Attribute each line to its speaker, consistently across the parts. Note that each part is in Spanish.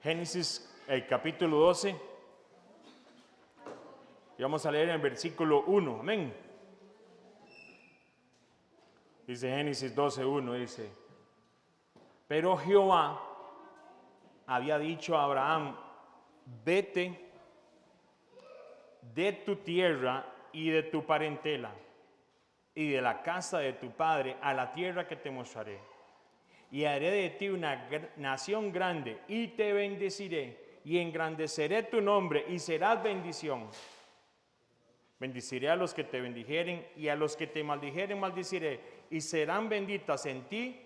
Speaker 1: Génesis, el capítulo 12. Y vamos a leer en el versículo 1. Amén. Dice Génesis 12:1, dice: Pero Jehová había dicho a Abraham: vete de tu tierra y de tu parentela y de la casa de tu padre a la tierra que te mostraré. Y haré de ti una nación grande, y te bendeciré, y engrandeceré tu nombre, y serás bendición. Bendiciré a los que te bendijeren, y a los que te maldijeren maldiciré, y serán benditas en ti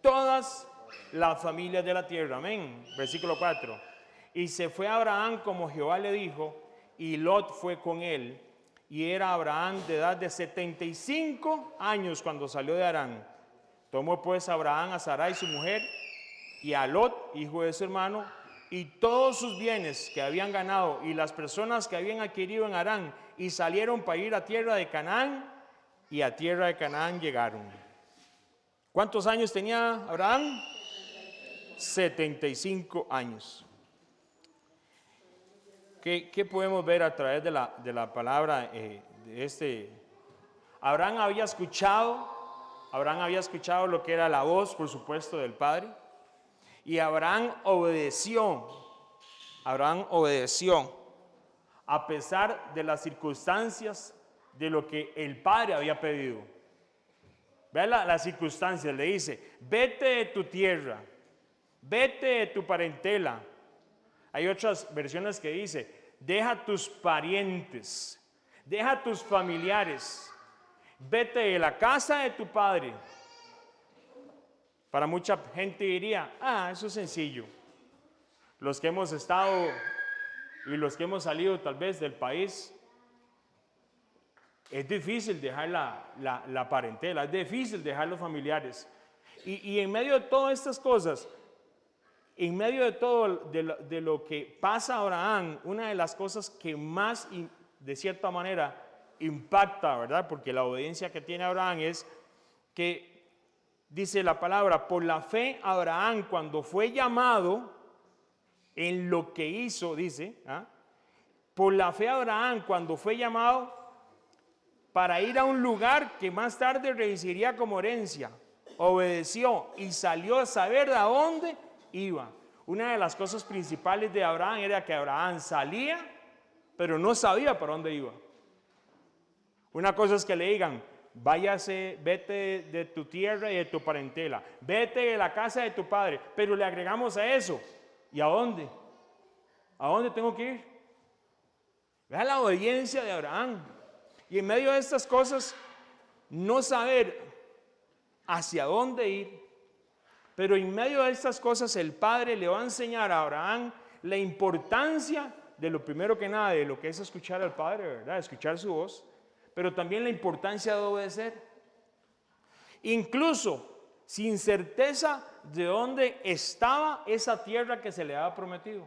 Speaker 1: todas las familias de la tierra. Amén. Versículo 4. Y se fue Abraham como Jehová le dijo, y Lot fue con él, y era Abraham de edad de 75 años cuando salió de Harán. Tomó pues Abraham a Sarai su mujer, y a Lot, hijo de su hermano, y todos sus bienes que habían ganado, y las personas que habían adquirido en Harán, y salieron para ir a tierra de Canaán, y a tierra de Canaán llegaron. ¿Cuántos años tenía Abraham? 75 años. ¿Qué podemos ver a través de la palabra de este? Abraham había escuchado lo que era la voz, por supuesto, del Padre. Y Abraham obedeció. A pesar de las circunstancias de lo que el Padre había pedido. Vean las circunstancias. Le dice: vete de tu tierra, vete de tu parentela. Hay otras versiones que dice: deja tus parientes, deja tus familiares. Vete de la casa de tu padre. Para mucha gente diría: eso es sencillo. Los que hemos estado y los que hemos salido tal vez del país, es difícil dejar la parentela, es difícil dejar los familiares. Y en medio de todas estas cosas, en medio de todo de lo que pasa a Abraham, una de las cosas que más, de cierta manera, impacta, ¿verdad? Porque la obediencia que tiene Abraham es que, dice la palabra, por la fe Abraham, cuando fue llamado en lo que hizo, dice, por la fe Abraham, cuando fue llamado para ir a un lugar que más tarde recibiría como herencia, obedeció y salió a saber a dónde iba. Una de las cosas principales de Abraham era que Abraham salía, pero no sabía para dónde iba. Una cosa es que le digan: váyase, vete de tu tierra y de tu parentela, vete de la casa de tu padre, pero le agregamos a eso: ¿y a dónde? ¿A dónde tengo que ir? Vea la obediencia de Abraham. Y en medio de estas cosas, no saber hacia dónde ir, pero en medio de estas cosas el Padre le va a enseñar a Abraham la importancia de lo primero que nada, de lo que es escuchar al Padre, ¿verdad? Escuchar su voz. Pero también la importancia de obedecer. Incluso sin certeza de dónde estaba esa tierra que se le había prometido.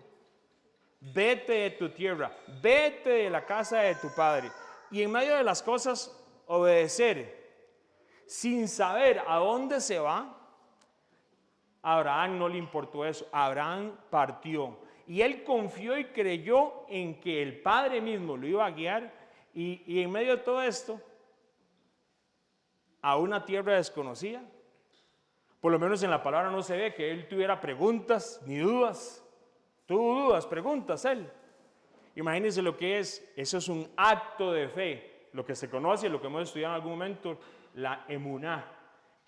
Speaker 1: Vete de tu tierra, vete de la casa de tu padre. Y en medio de las cosas, obedecer. Sin saber a dónde se va, a Abraham no le importó eso. Abraham partió. Y él confió y creyó en que el Padre mismo lo iba a guiar. Y en medio de todo esto, a una tierra desconocida, por lo menos en la palabra no se ve que él tuviera preguntas ni dudas. Tuvo dudas, preguntas él. Imagínense lo que es, eso es un acto de fe, lo que se conoce, lo que hemos estudiado en algún momento, la emuná,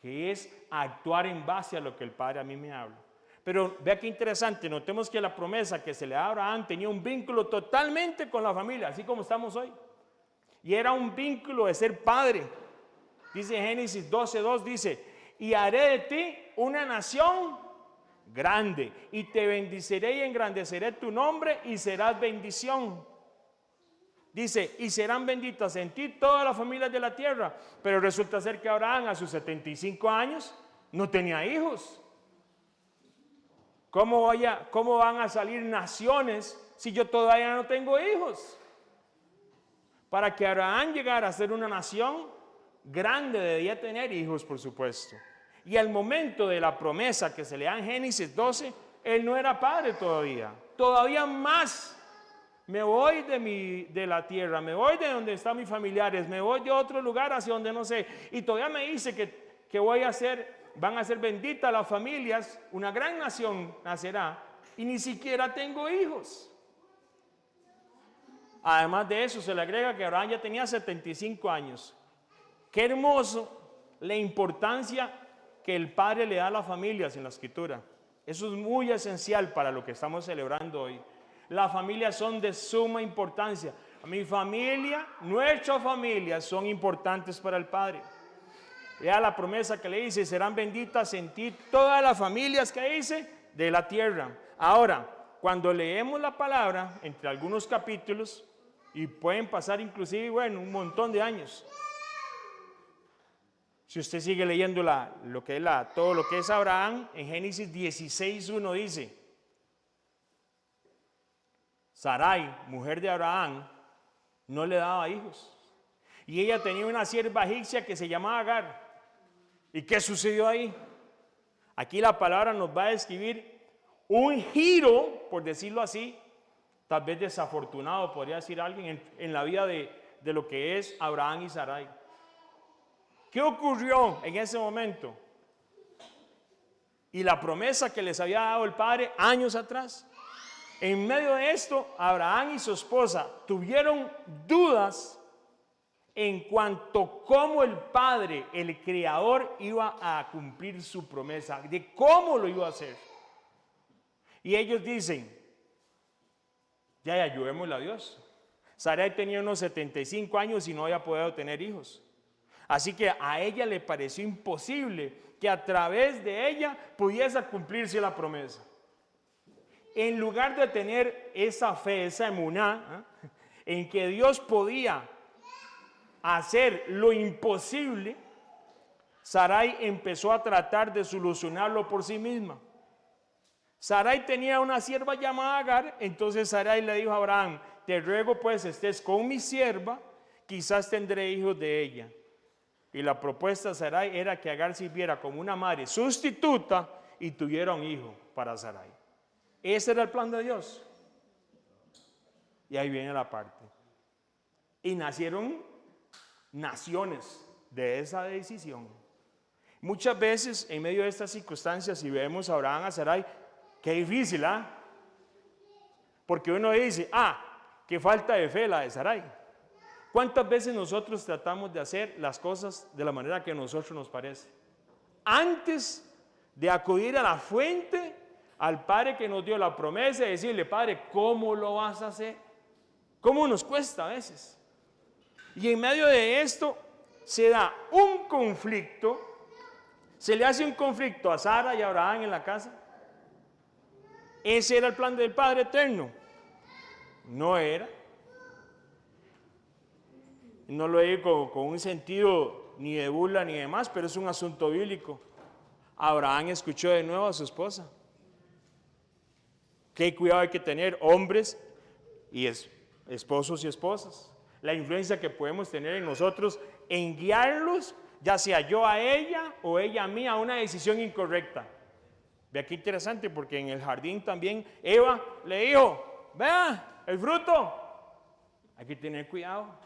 Speaker 1: que es actuar en base a lo que el Padre a mí me habla. Pero vea qué interesante, notemos que la promesa que se le da a Abraham tenía un vínculo totalmente con la familia, así como estamos hoy. Y era un vínculo de ser padre. Dice Génesis 12:2, dice: y haré de ti una nación grande, y te bendiciré y engrandeceré tu nombre, y serás bendición. Dice: y serán benditas en ti todas las familias de la tierra. Pero resulta ser que Abraham a sus 75 años no tenía hijos. ¿Cómo van a salir naciones si yo todavía no tengo hijos? Para que Abraham llegara a ser una nación grande debía tener hijos, por supuesto. Y al momento de la promesa que se le da en Génesis 12, él no era padre todavía. Todavía más. Me voy de la tierra, me voy de donde están mis familiares, me voy de otro lugar hacia donde no sé. Y todavía me dice que van a ser benditas las familias, una gran nación nacerá. Y ni siquiera tengo hijos. Además de eso, se le agrega que Abraham ya tenía 75 años. Qué hermoso la importancia que el Padre le da a las familias en la Escritura. Eso es muy esencial para lo que estamos celebrando hoy. Las familias son de suma importancia. Mi familia, nuestras familias son importantes para el Padre. Vea la promesa que le dice: serán benditas en ti todas las familias que dice de la tierra. Ahora, cuando leemos la palabra entre algunos capítulos, y pueden pasar inclusive, un montón de años. Si usted sigue leyendo todo lo que es Abraham, en Génesis 16:1 dice: Sarai, mujer de Abraham, no le daba hijos. Y ella tenía una sierva egipcia que se llamaba Agar. ¿Y qué sucedió ahí? Aquí la palabra nos va a describir un giro, por decirlo así, tal vez desafortunado, podría decir alguien, en la vida de lo que es Abraham y Sarai. ¿Qué ocurrió en ese momento? Y la promesa que les había dado el Padre años atrás. En medio de esto, Abraham y su esposa tuvieron dudas en cuanto a cómo el Padre, el Creador, iba a cumplir su promesa, de cómo lo iba a hacer. Y ellos dicen: ya ayudémosle a Dios. Sarai tenía unos 75 años y no había podido tener hijos. Así que a ella le pareció imposible que a través de ella pudiese cumplirse la promesa. En lugar de tener esa fe, esa emuná, en que Dios podía hacer lo imposible, Sarai empezó a tratar de solucionarlo por sí misma. Sarai tenía una sierva llamada Agar, entonces Sarai le dijo a Abraham: te ruego pues estés con mi sierva, quizás tendré hijos de ella. Y la propuesta de Sarai era que Agar sirviera como una madre sustituta y tuviera un hijo para Sarai. Ese era el plan de Dios. Y ahí viene la parte. Y nacieron naciones de esa decisión. Muchas veces en medio de estas circunstancias, si vemos a Abraham, a Sarai, qué difícil, porque uno dice: qué falta de fe la de Sarai. ¿Cuántas veces nosotros tratamos de hacer las cosas de la manera que a nosotros nos parece? Antes de acudir a la fuente, al Padre que nos dio la promesa, y decirle: Padre, ¿cómo lo vas a hacer? ¿Cómo nos cuesta a veces? Y en medio de esto se da un conflicto, se le hace un conflicto a Sara y a Abraham en la casa. ¿Ese era el plan del Padre eterno? No era. No lo digo con un sentido ni de burla ni demás, pero es un asunto bíblico. Abraham escuchó de nuevo a su esposa. Qué cuidado hay que tener, hombres y esposos y esposas. La influencia que podemos tener en nosotros en guiarlos, ya sea yo a ella o ella a mí, a una decisión incorrecta. Vea qué interesante, porque en el jardín también Eva le dijo: vea el fruto. Hay que tener cuidado.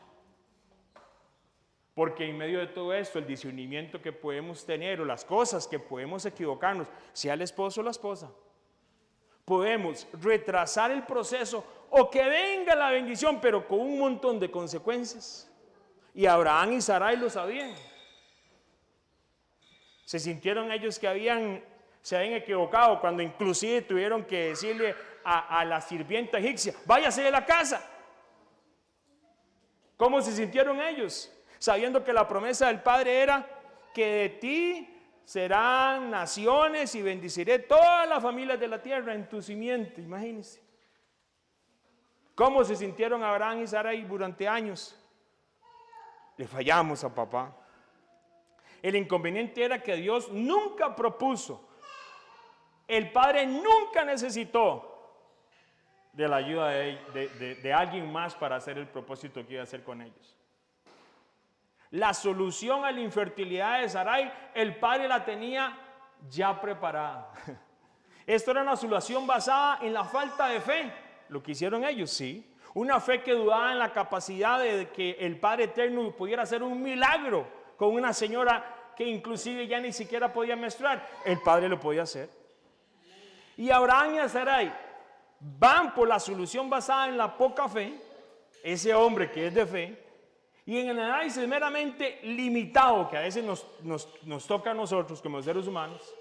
Speaker 1: Porque en medio de todo esto, el discernimiento que podemos tener o las cosas que podemos equivocarnos, sea el esposo o la esposa, podemos retrasar el proceso o que venga la bendición, pero con un montón de consecuencias. Y Abraham y Sarai lo sabían. Se sintieron ellos que se habían equivocado cuando inclusive tuvieron que decirle a la sirvienta egipcia: váyase de la casa. ¿Cómo se sintieron ellos? Sabiendo que la promesa del Padre era que de ti serán naciones y bendeciré todas las familias de la tierra en tu simiente. Imagínense. ¿Cómo se sintieron Abraham y Sarai durante años? Le fallamos a papá. El inconveniente era que Dios nunca propuso, el Padre nunca necesitó de la ayuda de alguien más para hacer el propósito que iba a hacer con ellos. La solución a la infertilidad de Sarai, el Padre la tenía ya preparada. Esto era una solución basada en la falta de fe. Lo que hicieron ellos, sí. Una fe que dudaba en la capacidad de que el Padre Eterno pudiera hacer un milagro con una señora que inclusive ya ni siquiera podía menstruar. El Padre lo podía hacer. Y Abraham y Sarai van por la solución basada en la poca fe, ese hombre que es de fe, y en el análisis meramente limitado que a veces nos toca a nosotros como seres humanos,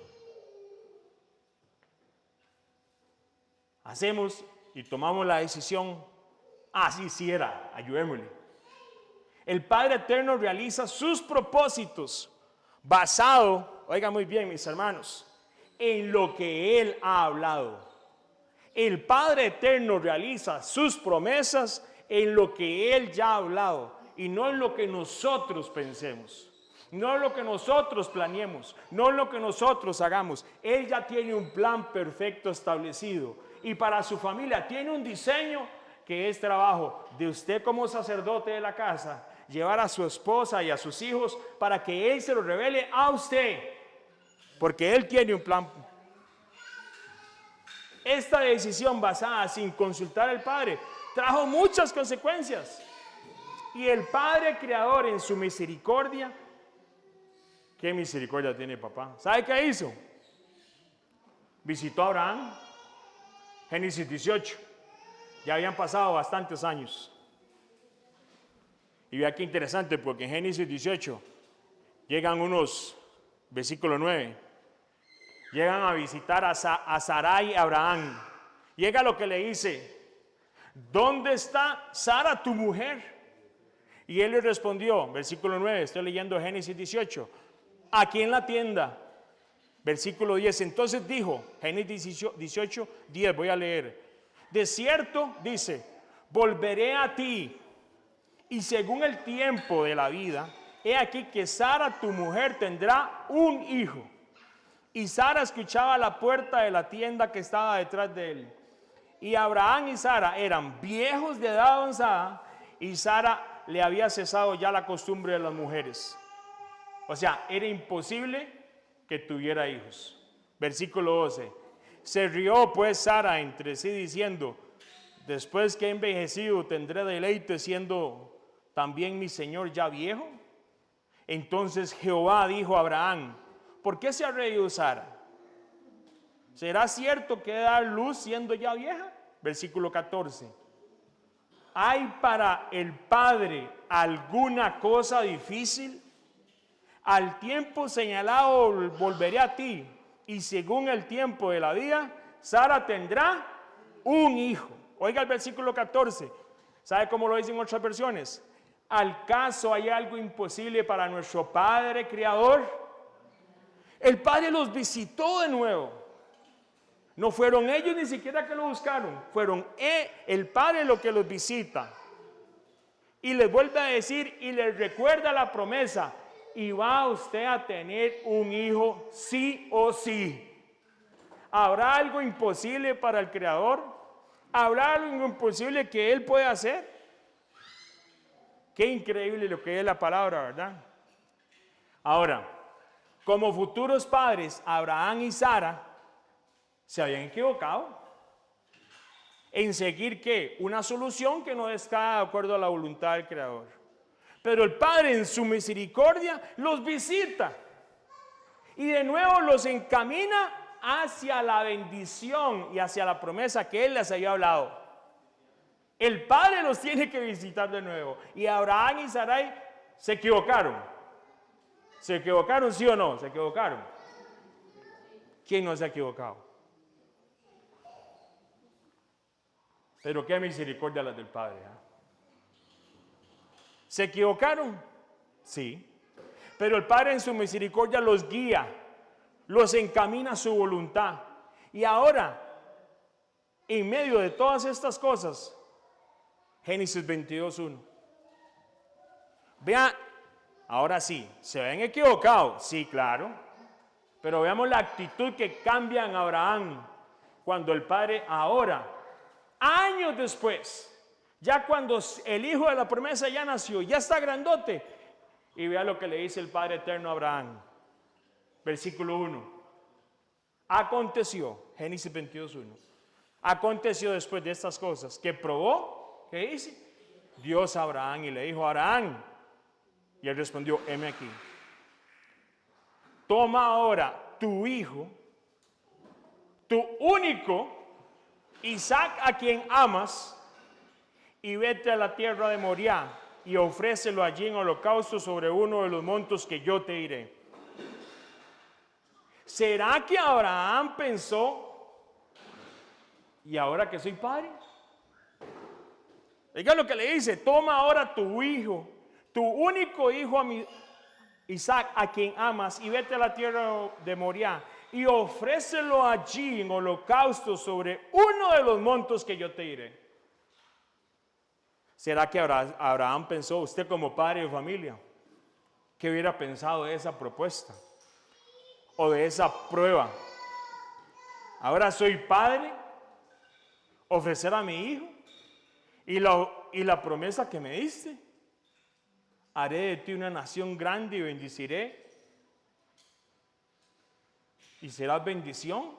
Speaker 1: hacemos y tomamos la decisión, así sí era, ayudémosle. El Padre Eterno realiza sus propósitos basado, oiga muy bien mis hermanos, en lo que Él ha hablado. El Padre Eterno realiza sus promesas en lo que Él ya ha hablado y no en lo que nosotros pensemos, no en lo que nosotros planeemos, no en lo que nosotros hagamos. Él ya tiene un plan perfecto establecido y para su familia tiene un diseño que es trabajo de usted como sacerdote de la casa, llevar a su esposa y a sus hijos para que Él se lo revele a usted, porque Él tiene un plan. Esta decisión basada sin consultar al Padre trajo muchas consecuencias. Y el Padre Creador en su misericordia, ¿qué misericordia tiene papá? ¿Sabe qué hizo? Visitó a Abraham, Génesis 18. Ya habían pasado bastantes años. Y vea qué interesante, porque en Génesis 18 llegan unos, versículo 9, llegan a visitar a Sarai y Abraham. Llega lo que le dice: ¿dónde está Sara tu mujer? Y él le respondió, versículo 9, estoy leyendo Génesis 18, aquí en la tienda. Versículo 10, entonces dijo, Génesis 18, 10, voy a leer. De cierto, dice, volveré a ti, y según el tiempo de la vida, he aquí que Sara tu mujer tendrá un hijo. Y Sara escuchaba a la puerta de la tienda que estaba detrás de él. Y Abraham y Sara eran viejos de edad avanzada, y Sara le había cesado ya la costumbre de las mujeres. O sea, era imposible que tuviera hijos. Versículo 12. Se rió pues Sara entre sí diciendo: después que he envejecido tendré deleite siendo también mi señor ya viejo. Entonces Jehová dijo a Abraham: ¿por qué se ha reído Sara? ¿Será cierto que dar luz siendo ya vieja? Versículo 14. ¿Hay para el Padre alguna cosa difícil? Al tiempo señalado volveré a ti, y según el tiempo de la vida, Sara tendrá un hijo. Oiga el versículo 14. ¿Sabe cómo lo dicen otras versiones? ¿Acaso hay algo imposible para nuestro Padre Creador? El Padre los visitó de nuevo. No fueron ellos ni siquiera que lo buscaron, fueron el Padre lo que los visita. Y les vuelve a decir y les recuerda la promesa: y va usted a tener un hijo sí o sí. ¿Habrá algo imposible para el Creador? ¿Habrá algo imposible que Él puede hacer? Qué increíble lo que es la palabra, ¿verdad? Ahora, como futuros padres, Abraham y Sara se habían equivocado en seguir ¿qué? Una solución que no está de acuerdo a la voluntad del Creador. Pero el Padre en su misericordia los visita y de nuevo los encamina hacia la bendición y hacia la promesa que Él les había hablado. El Padre los tiene que visitar de nuevo. Y Abraham y Sarai se equivocaron. ¿Se equivocaron, sí o no? ¿Se equivocaron? ¿Quién no se ha equivocado? Pero qué misericordia las del Padre, ¿eh? ¿Se equivocaron? Sí. Pero el Padre en su misericordia los guía, los encamina a su voluntad. Y ahora, en medio de todas estas cosas, Génesis 22:1. Vean, ahora sí, ¿se ven equivocados? Sí, claro. Pero veamos la actitud que cambia en Abraham cuando el Padre ahora, años después, ya cuando el hijo de la promesa ya nació, ya está grandote, y vea lo que le dice el Padre eterno a Abraham. Versículo 1. Aconteció, Génesis 22:1. Aconteció después de estas cosas que probó, ¿qué dice? Dios a Abraham y le dijo: Abraham. Y él respondió: heme aquí. Toma ahora tu hijo, tu único, Isaac, a quien amas, y vete a la tierra de Moriah y ofrécelo allí en holocausto sobre uno de los montes que yo te diré. ¿Será que Abraham pensó: y ahora que soy padre? Oiga lo que le dice: toma ahora tu hijo, tu único hijo, Isaac, a quien amas, y vete a la tierra de Moriah y ofrécelo allí en holocausto sobre uno de los montes que yo te diré. ¿Será que Abraham pensó, usted como padre de familia, qué hubiera pensado de esa propuesta o de esa prueba? Ahora soy padre, ofrecer a mi hijo y la promesa que me diste: haré de ti una nación grande y bendeciré y serás bendición.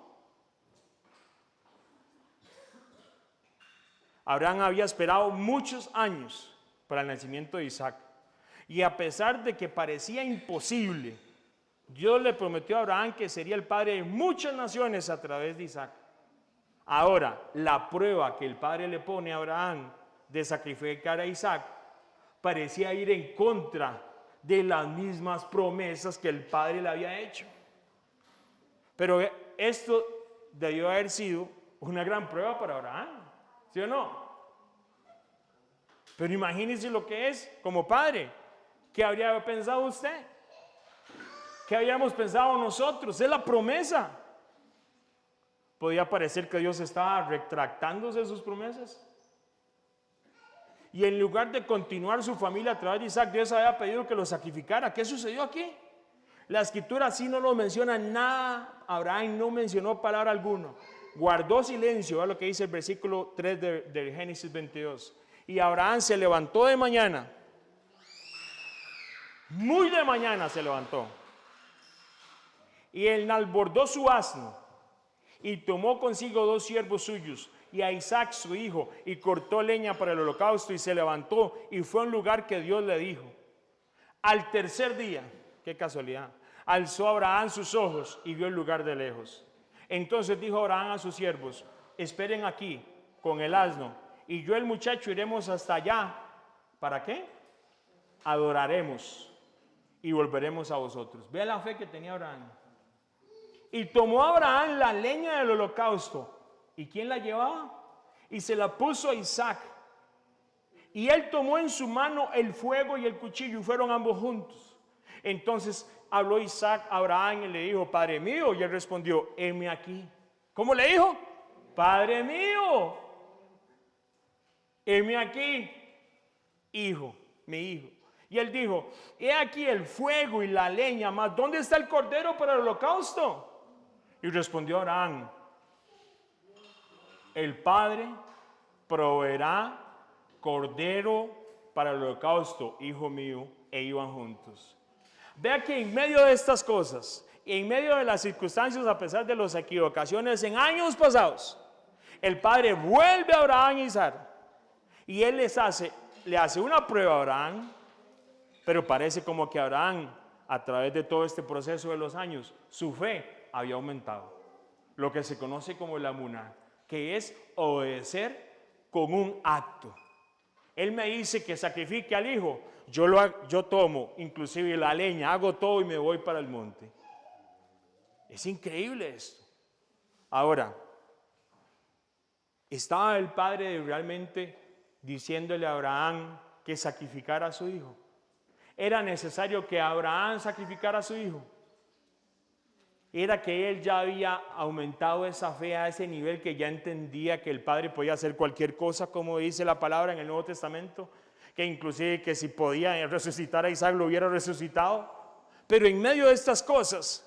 Speaker 1: Abraham había esperado muchos años para el nacimiento de Isaac, y a pesar de que parecía imposible, Dios le prometió a Abraham que sería el padre de muchas naciones a través de Isaac. Ahora, la prueba que el padre le pone a Abraham de sacrificar a Isaac parecía ir en contra de las mismas promesas que el padre le había hecho. Pero esto debió haber sido una gran prueba para Abraham, ¿sí o no? Pero imagínense lo que es como padre. ¿Qué habría pensado usted? ¿Qué habíamos pensado nosotros? Es la promesa. Podía parecer que Dios estaba retractándose de sus promesas. Y en lugar de continuar su familia a través de Isaac, Dios había pedido que lo sacrificara. ¿Qué sucedió aquí? La escritura sí no lo menciona nada. Abraham no mencionó palabra alguna. Guardó silencio, a lo que dice el versículo 3 de Génesis 22. Y Abraham se levantó de mañana. Muy de mañana se levantó. Y enalbordó su asno. Y tomó consigo 2 siervos suyos y a Isaac su hijo, y cortó leña para el holocausto, y se levantó y fue a un lugar que Dios le dijo. Al tercer día, qué casualidad, alzó Abraham sus ojos y vio el lugar de lejos. Entonces dijo Abraham a sus siervos: esperen aquí con el asno, y yo y el muchacho iremos hasta allá. ¿Para qué? Adoraremos y volveremos a vosotros. Vea la fe que tenía Abraham. Y tomó Abraham la leña del holocausto. ¿Y quién la llevaba? Y se la puso a Isaac. Y él tomó en su mano el fuego y el cuchillo, y fueron ambos juntos. Entonces habló Isaac a Abraham y le dijo: Padre mío. Y él respondió: heme aquí. ¿Cómo le dijo? Padre mío, heme aquí, hijo, mi hijo. Y él dijo: he aquí el fuego y la leña, mas ¿dónde está el cordero para el holocausto? Y respondió Abraham: el Padre proveerá cordero para el holocausto, hijo mío. E iban juntos. Vea que en medio de estas cosas, en medio de las circunstancias, a pesar de las equivocaciones en años pasados, el Padre vuelve a Abraham y Isaac, y él le hace una prueba a Abraham. Pero parece como que Abraham, a través de todo este proceso de los años, su fe había aumentado. Lo que se conoce como la emuná, que es obedecer con un acto. Él me dice que sacrifique al hijo, yo tomo inclusive la leña, hago todo y me voy para el monte. Es increíble esto. Ahora, ¿estaba el padre realmente diciéndole a Abraham que sacrificara a su hijo? ¿Era necesario que Abraham sacrificara a su hijo? Era que él ya había aumentado esa fe a ese nivel que ya entendía que el Padre podía hacer cualquier cosa, como dice la palabra en el Nuevo Testamento, que inclusive que si podía resucitar a Isaac lo hubiera resucitado. Pero en medio de estas cosas,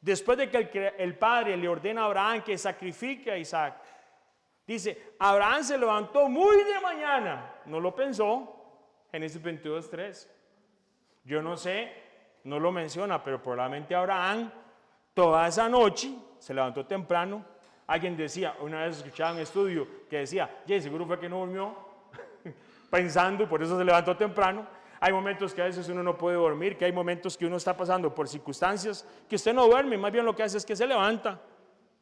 Speaker 1: después de que el Padre le ordena a Abraham que sacrifique a Isaac, dice: Abraham se levantó muy de mañana. No lo pensó. Génesis 22:3. Yo no sé, no lo menciona, pero probablemente Abraham Toda esa noche se levantó temprano. Alguien decía, una vez escuchaba un estudio que decía, seguro fue que no durmió pensando y por eso se levantó temprano. Hay momentos que a veces uno no puede dormir, que hay momentos que uno está pasando por circunstancias que usted no duerme, más bien lo que hace es que se levanta,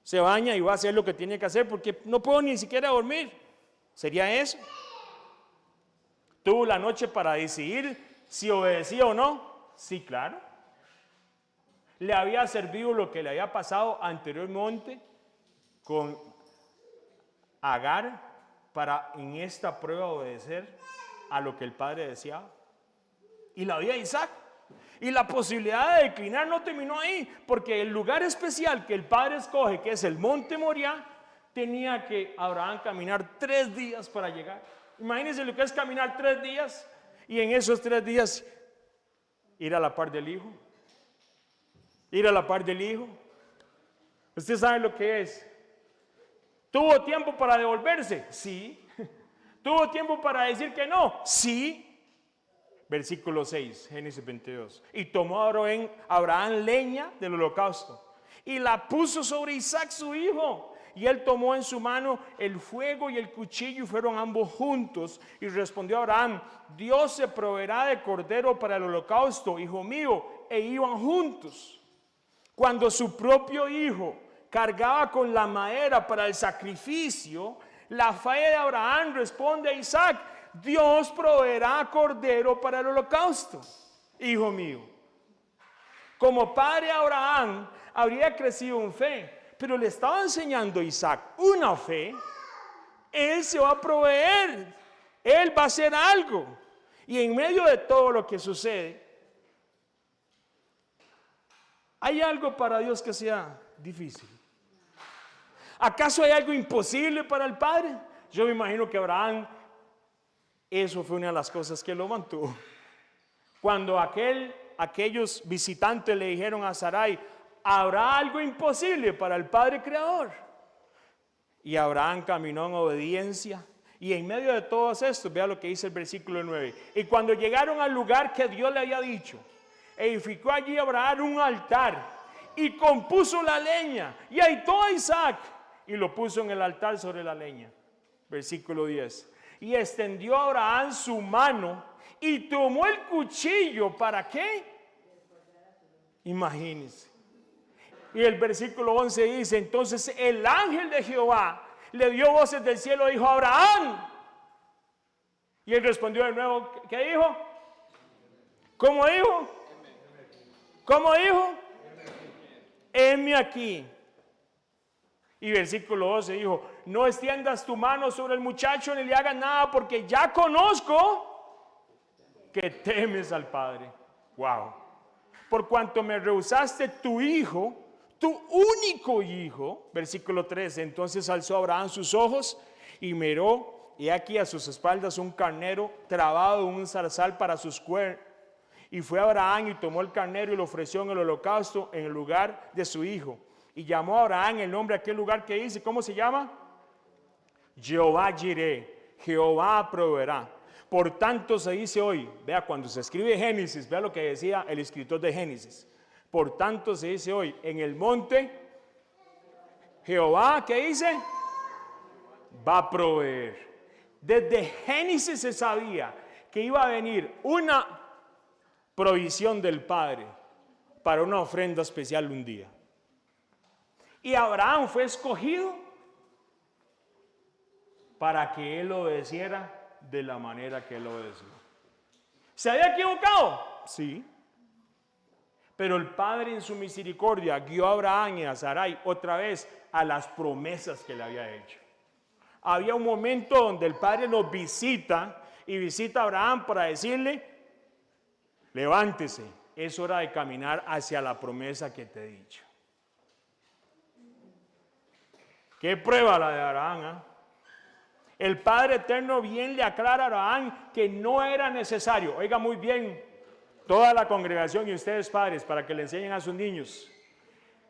Speaker 1: se baña y va a hacer lo que tiene que hacer porque no puedo ni siquiera dormir. ¿Sería eso? ¿Tuvo la noche para decidir si obedecía o no? Sí, claro. ¿Le había servido lo que le había pasado anteriormente con Agar para en esta prueba obedecer a lo que el padre deseaba? Y la vida de Isaac. Y la posibilidad de declinar no terminó ahí, porque el lugar especial que el padre escoge, que es el monte Moriah, tenía que Abraham caminar 3 días para llegar. Imagínense lo que es caminar 3 días y en esos 3 días ir a la par del hijo. Ir a la par del hijo. Usted sabe lo que es. ¿Tuvo tiempo para devolverse? Sí. ¿Tuvo tiempo para decir que no? Sí. Versículo 6, Génesis 22. Y tomó Abraham leña del holocausto y la puso sobre Isaac su hijo. Y él tomó en su mano el fuego y el cuchillo y fueron ambos juntos. Y respondió Abraham, Dios se proveerá de cordero para el holocausto, hijo mío. E iban juntos. Cuando su propio hijo cargaba con la madera para el sacrificio, la fe de Abraham responde a Isaac, Dios proveerá cordero para el holocausto, hijo mío. Como padre Abraham habría crecido en fe, pero le estaba enseñando a Isaac una fe. Él se va a proveer, él va a hacer algo. Y en medio de todo lo que sucede, ¿hay algo para Dios que sea difícil? ¿Acaso hay algo imposible para el Padre? Yo me imagino que Abraham, eso fue una de las cosas que lo mantuvo. Cuando aquellos visitantes le dijeron a Sarai, ¿habrá algo imposible para el Padre Creador? Y Abraham caminó en obediencia. Y en medio de todos estos, vea lo que dice el versículo 9. Y cuando llegaron al lugar que Dios le había dicho, edificó allí Abraham un altar y compuso la leña y ató a Isaac y lo puso en el altar sobre la leña. Versículo 10. Y extendió Abraham su mano y tomó el cuchillo. ¿Para qué? Imagínense. Y el versículo 11 dice, entonces el ángel de Jehová le dio voces del cielo y dijo, Abraham. Y él respondió de nuevo, ¿qué dijo? ¿Cómo dijo? ¿Cómo dijo? Heme aquí. Y versículo 12 dijo, no extiendas tu mano sobre el muchacho ni le hagas nada porque ya conozco que temes al Padre. Wow. Por cuanto me rehusaste tu hijo, tu único hijo, versículo 13, entonces alzó Abraham sus ojos y miró, y aquí a sus espaldas un carnero trabado en un zarzal para sus cuernos. Y fue Abraham y tomó el carnero y lo ofreció en el holocausto en el lugar de su hijo. Y llamó a Abraham el nombre de aquel lugar que dice, ¿cómo se llama? Jehová Jireh, Jehová proveerá. Por tanto se dice hoy, vea cuando se escribe Génesis, vea lo que decía el escritor de Génesis. Por tanto se dice hoy, en el monte, Jehová, ¿qué dice? Va a proveer. Desde Génesis se sabía que iba a venir una provisión del Padre para una ofrenda especial un día. Y Abraham fue escogido para que él obedeciera de la manera que él obedeció. ¿Se había equivocado? Sí. Pero el Padre en su misericordia guió a Abraham y a Sarai otra vez a las promesas que le había hecho. Había un momento donde el Padre los visita y visita a Abraham para decirle, levántese, es hora de caminar hacia la promesa que te he dicho. ¿Qué prueba la de Abraham? El Padre Eterno bien le aclara a Abraham que no era necesario. Oiga muy bien, toda la congregación y ustedes padres, para que le enseñen a sus niños.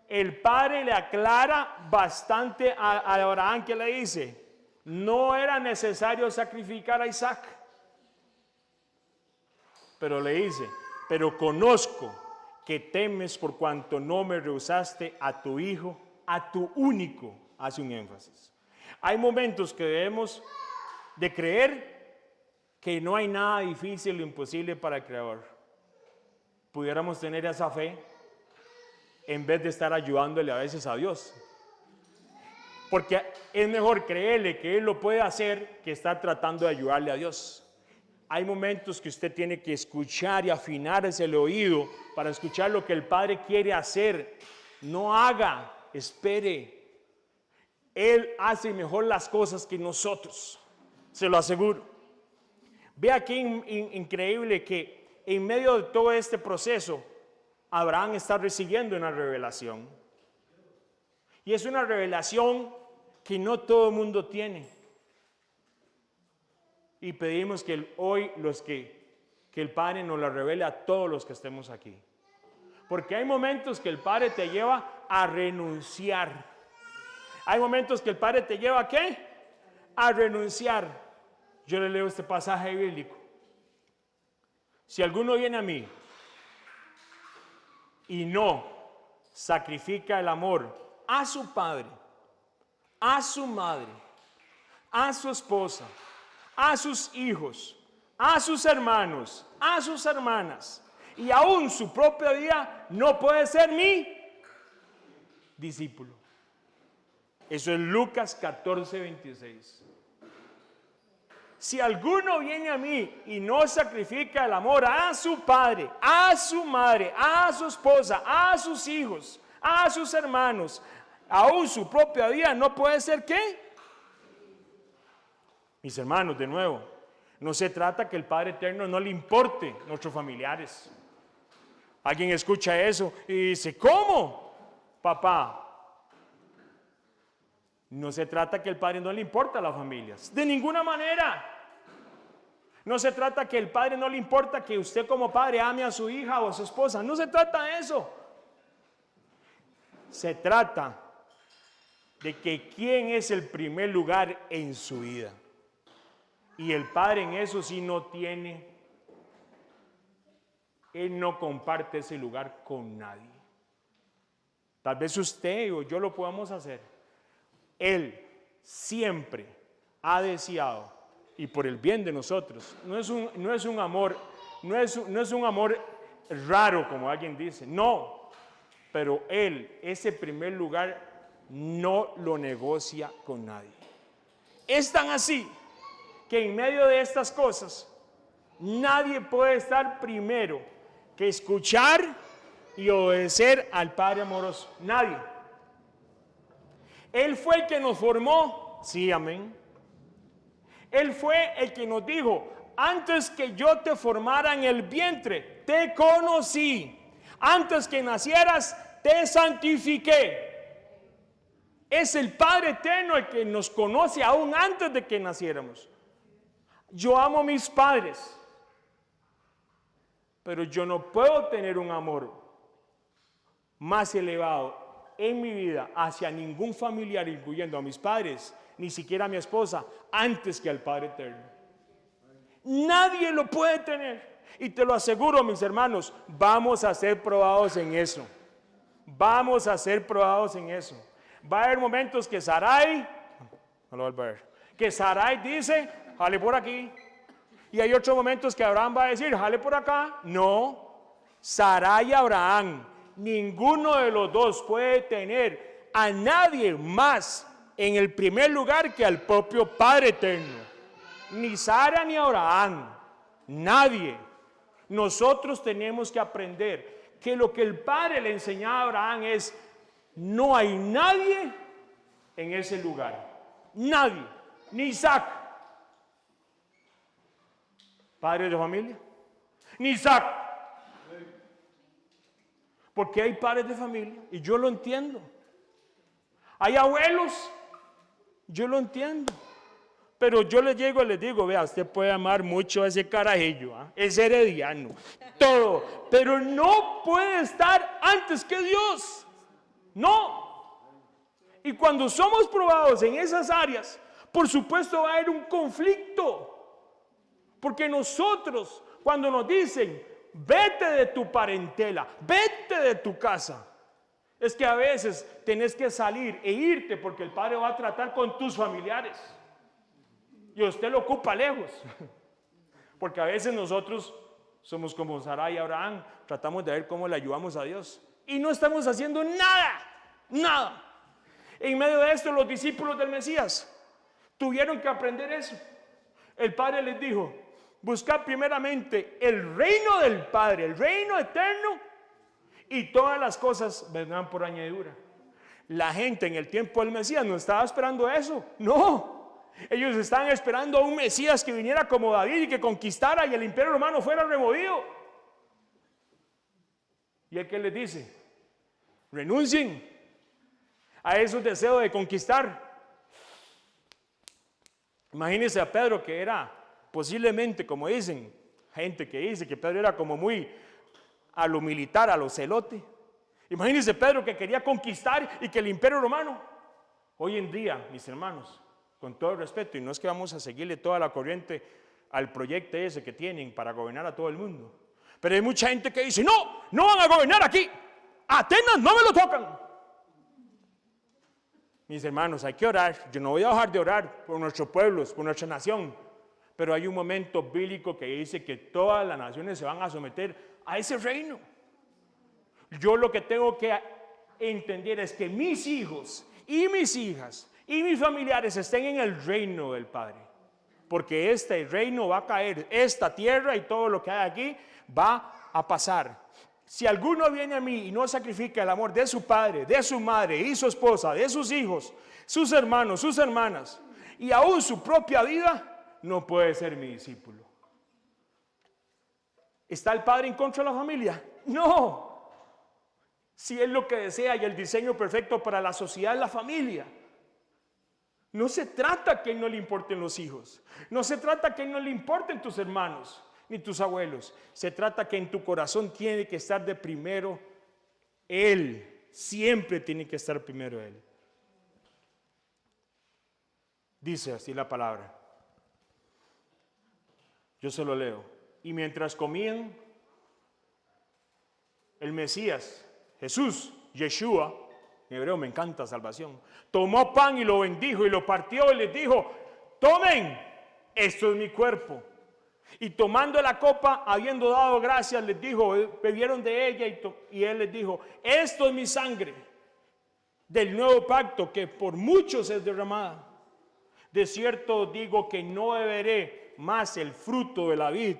Speaker 1: El Padre le aclara bastante a Abraham, que le dice, no era necesario sacrificar a Isaac. Pero le dice, pero conozco que temes por cuanto no me rehusaste a tu hijo, a tu único, hace un énfasis. Hay momentos que debemos de creer que no hay nada difícil o imposible para el Creador. Pudiéramos tener esa fe en vez de estar ayudándole a veces a Dios. Porque es mejor creerle que Él lo puede hacer que estar tratando de ayudarle a Dios. Hay momentos que usted tiene que escuchar y afinarse el oído para escuchar lo que el Padre quiere hacer. No haga, espere. Él hace mejor las cosas que nosotros, se lo aseguro. Vea qué increíble que en medio de todo este proceso, Abraham está recibiendo una revelación. Y es una revelación que no todo el mundo tiene. Y pedimos que hoy que el Padre nos la revele a todos los que estemos aquí. Porque hay momentos que el Padre te lleva a renunciar. Hay momentos que el Padre te lleva ¿a qué? A renunciar. Yo le leo este pasaje bíblico. Si alguno viene a mí y no sacrifica el amor a su padre, a su madre, a su esposa, a sus hijos, a sus hermanos, a sus hermanas y aún su propia vida, no puede ser mi discípulo. Eso es Lucas 14:26. Si alguno viene a mí y no sacrifica el amor a su padre, a su madre, a su esposa, a sus hijos, a sus hermanos, aún su propia vida, no puede ser ¿qué? Mis hermanos, de nuevo, no se trata que el Padre Eterno no le importe nuestros familiares. Alguien escucha eso y dice, ¿cómo? Papá, no se trata que el Padre no le importa a las familias, de ninguna manera. No se trata que el Padre no le importa que usted como padre ame a su hija o a su esposa, no se trata de eso. Se trata de que quién es el primer lugar en su vida. Y el Padre en eso sí no tiene, Él no comparte ese lugar con nadie. Tal vez usted o yo lo podamos hacer. Él siempre ha deseado, y por el bien de nosotros, no es un amor raro como alguien dice, no, pero Él, ese primer lugar, no lo negocia con nadie. Es tan así que en medio de estas cosas, nadie puede estar primero que escuchar y obedecer al Padre amoroso. Nadie. Él fue el que nos formó. Sí, amén. Él fue el que nos dijo, antes que yo te formara en el vientre, te conocí. Antes que nacieras, te santifiqué. Es el Padre eterno el que nos conoce aún antes de que naciéramos. Yo amo a mis padres, pero yo no puedo tener un amor más elevado en mi vida hacia ningún familiar, incluyendo a mis padres, ni siquiera a mi esposa, antes que al Padre eterno. Nadie lo puede tener. Y te lo aseguro, mis hermanos, vamos a ser probados en eso. Vamos a ser probados en eso. Va a haber momentos que Sarai, no lo voy a ver, que Sarai dice, jale por aquí. Y hay otros momentos que Abraham va a decir, jale por acá. No, Sarai y Abraham, ninguno de los dos puede tener a nadie más en el primer lugar que al propio Padre eterno. Ni Sara ni Abraham, nadie. Nosotros tenemos que aprender que lo que el Padre le enseñaba a Abraham es, no hay nadie en ese lugar. Nadie, ni Isaac, padre de familia, ni Isaac. Porque hay padres de familia, y yo lo entiendo. Hay abuelos, yo lo entiendo. Pero yo les llego y les digo, vea, usted puede amar mucho a ese carajillo, es herediano, todo, pero no puede estar antes que Dios. No. Y cuando somos probados en esas áreas, por supuesto va a haber un conflicto. Porque nosotros, cuando nos dicen, vete de tu parentela, vete de tu casa. Es que a veces tenés que salir e irte porque el Padre va a tratar con tus familiares. Y usted lo ocupa lejos. Porque a veces nosotros somos como Sara y Abraham, tratamos de ver cómo le ayudamos a Dios. Y no estamos haciendo nada, nada. En medio de esto, los discípulos del Mesías tuvieron que aprender eso. El Padre les dijo, buscad primeramente el reino del Padre, el reino eterno, y todas las cosas vendrán por añadidura. La gente en el tiempo del Mesías no estaba esperando eso, no. Ellos estaban esperando a un Mesías que viniera como David y que conquistara y el imperio romano fuera removido. ¿Y el que les dice? Renuncien a esos deseos de conquistar. Imagínense a Pedro, que era posiblemente, como dicen, gente que dice que Pedro era como muy a lo militar, a lo celote. Imagínense Pedro, que quería conquistar y que el imperio romano. Hoy en día, mis hermanos, con todo el respeto, y no es que vamos a seguirle toda la corriente al proyecto ese que tienen para gobernar a todo el mundo, pero hay mucha gente que dice, no, no van a gobernar aquí, Atenas no me lo tocan. Mis hermanos, hay que orar. Yo no voy a dejar de orar por nuestros pueblos, por nuestra nación, pero hay un momento bíblico que dice que todas las naciones se van a someter a ese reino. Yo lo que tengo que entender es que mis hijos y mis hijas y mis familiares estén en el reino del Padre, porque este reino va a caer, esta tierra y todo lo que hay aquí va a pasar. Si alguno viene a mí y no sacrifica el amor de su padre, de su madre y su esposa, de sus hijos, sus hermanos, sus hermanas y aún su propia vida, no puede ser mi discípulo. ¿Está el Padre en contra de la familia? No. Si es lo que desea y el diseño perfecto para la sociedad es la familia. No se trata que no le importen los hijos. No se trata que no le importen tus hermanos ni tus abuelos. Se trata que en tu corazón tiene que estar de primero Él. Siempre tiene que estar primero Él. Dice así la palabra. Yo se lo leo. Y mientras comían, el Mesías, Jesús, Yeshua, en hebreo me encanta salvación, tomó pan y lo bendijo y lo partió y les dijo, tomen, esto es mi cuerpo. Y tomando la copa, habiendo dado gracias, les dijo, bebieron de ella y él les dijo, esto es mi sangre del nuevo pacto que por muchos es derramada. De cierto digo que no beberé más el fruto de la vid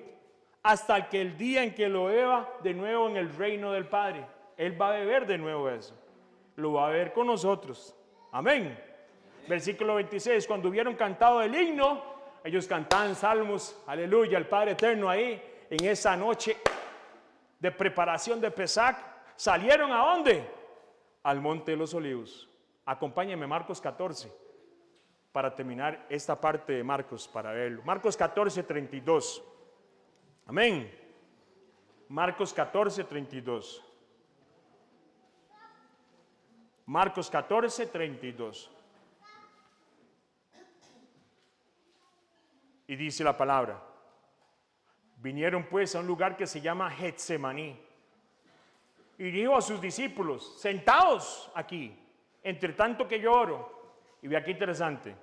Speaker 1: hasta que el día en que lo beba de nuevo en el reino del Padre. Él va a beber de nuevo eso. Lo va a beber con nosotros. Amén. Versículo 26, cuando hubieron cantado el himno, ellos cantaban salmos, aleluya, al Padre Eterno ahí, en esa noche de preparación de Pesach. ¿Salieron a dónde? Al Monte de los Olivos. Acompáñenme, Marcos 14, para terminar esta parte de Marcos, para verlo. Marcos 14, 32. Amén. Marcos 14, 32. Marcos 14, 32. Y dice la palabra, vinieron pues a un lugar que se llama Getsemaní. Y dijo a sus discípulos, sentados aquí, entre tanto que yo oro. Y ve aquí interesante.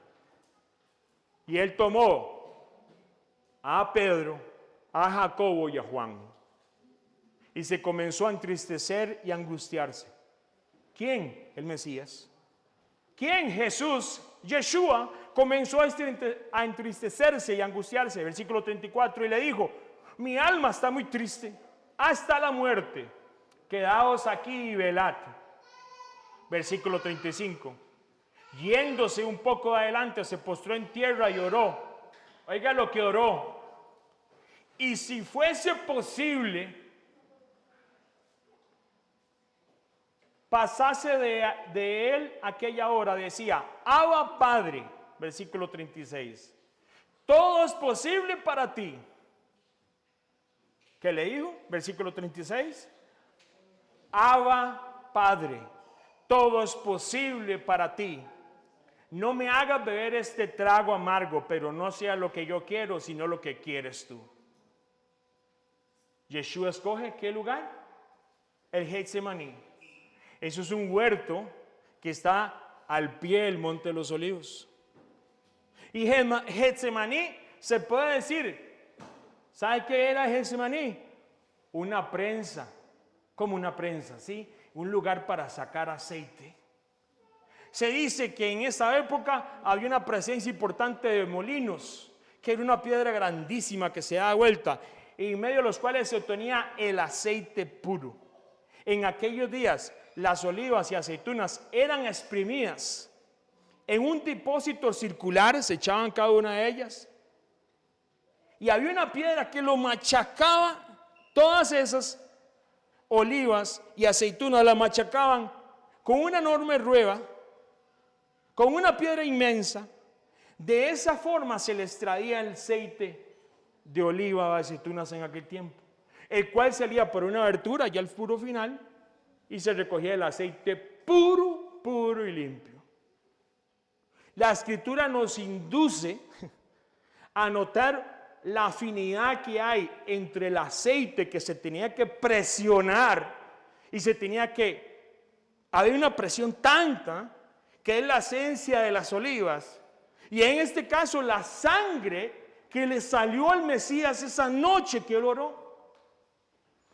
Speaker 1: Y él tomó a Pedro, a Jacobo y a Juan. Y se comenzó a entristecer y a angustiarse. ¿Quién? El Mesías. ¿Quién? Jesús, Yeshua, comenzó a entristecerse y a angustiarse. Versículo 34, y le dijo, mi alma está muy triste hasta la muerte. Quedaos aquí y velad. Versículo 35. Yéndose un poco adelante, se postró en tierra y oró. Oiga lo que oró. Y si fuese posible, pasase de él aquella hora, decía, Abba Padre, versículo 36, todo es posible para ti. ¿Qué le dijo? Versículo 36, Abba Padre, todo es posible para ti. No me hagas beber este trago amargo, pero no sea lo que yo quiero, sino lo que quieres tú. Yeshua escoge ¿qué lugar? El Getsemaní. Eso es un huerto que está al pie del Monte de los Olivos. Y Getsemaní se puede decir, ¿sabe qué era Getsemaní? Una prensa, como una prensa, ¿sí? Un lugar para sacar aceite. Se dice que en esa época había una presencia importante de molinos, que era una piedra grandísima que se da vuelta, en medio de los cuales se obtenía el aceite puro. En aquellos días, las olivas y aceitunas eran exprimidas en un depósito circular, se echaban cada una de ellas, y había una piedra que lo machacaba. Todas esas olivas y aceitunas las machacaban con una enorme rueda, con una piedra inmensa. De esa forma se les traía el aceite de oliva o aceitunas en aquel tiempo, el cual salía por una abertura ya al puro final y se recogía el aceite puro, puro y limpio. La escritura nos induce a notar la afinidad que hay entre el aceite que se tenía que presionar y se tenía que haber una presión tanta que es la esencia de las olivas, y en este caso la sangre que le salió al Mesías esa noche que él oró.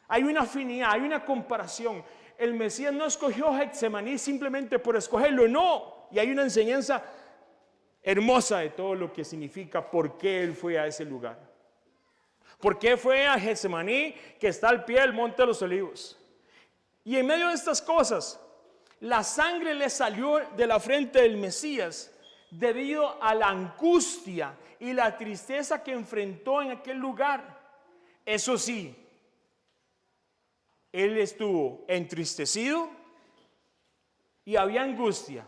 Speaker 1: Hay una afinidad, hay una comparación. El Mesías no escogió Getsemaní simplemente por escogerlo, no. Y hay una enseñanza hermosa de todo lo que significa por qué él fue a ese lugar. ¿Por qué fue a Getsemaní, que está al pie del Monte de los Olivos? Y en medio de estas cosas, la sangre le salió de la frente del Mesías debido a la angustia y la tristeza que enfrentó en aquel lugar. Eso sí, él estuvo entristecido y había angustia,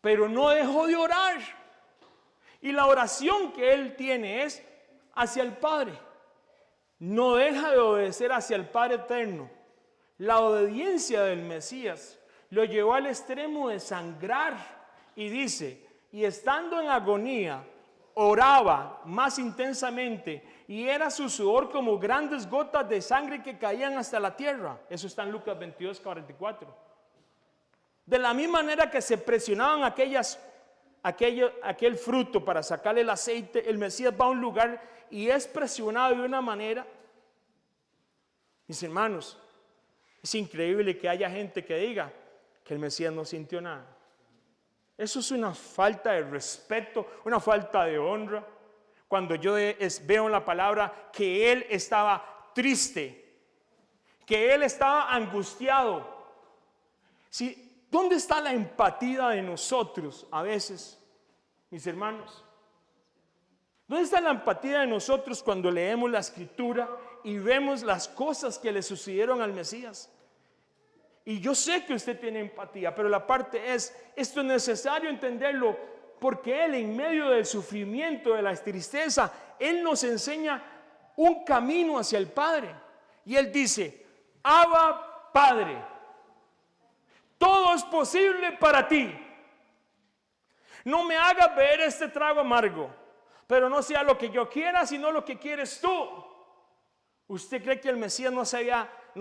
Speaker 1: pero no dejó de orar. Y la oración que él tiene es hacia el Padre. No deja de obedecer hacia el Padre eterno. La obediencia del Mesías lo llevó al extremo de sangrar, y dice, y estando en agonía, oraba más intensamente, y era su sudor como grandes gotas de sangre que caían hasta la tierra. Eso está en Lucas 22:44. De la misma manera que se presionaban aquel fruto para sacarle el aceite, el Mesías va a un lugar y es presionado de una manera. Mis hermanos, es increíble que haya gente que diga que el Mesías no sintió nada. Eso es una falta de respeto, una falta de honra. Cuando yo veo en la palabra que él estaba triste, que él estaba angustiado. ¿Sí? ¿Dónde está la empatía de nosotros a veces, mis hermanos? ¿Dónde está la empatía de nosotros cuando leemos la Escritura y vemos las cosas que le sucedieron al Mesías? Y yo sé que usted tiene empatía, pero la parte es, esto es necesario entenderlo, porque Él en medio del sufrimiento, de la tristeza, Él nos enseña un camino hacia el Padre. Y Él dice, Abba, Padre, todo es posible para ti. No me hagas beber este trago amargo, pero no sea lo que yo quiera, sino lo que quieres tú. ¿Usted cree que el Mesías no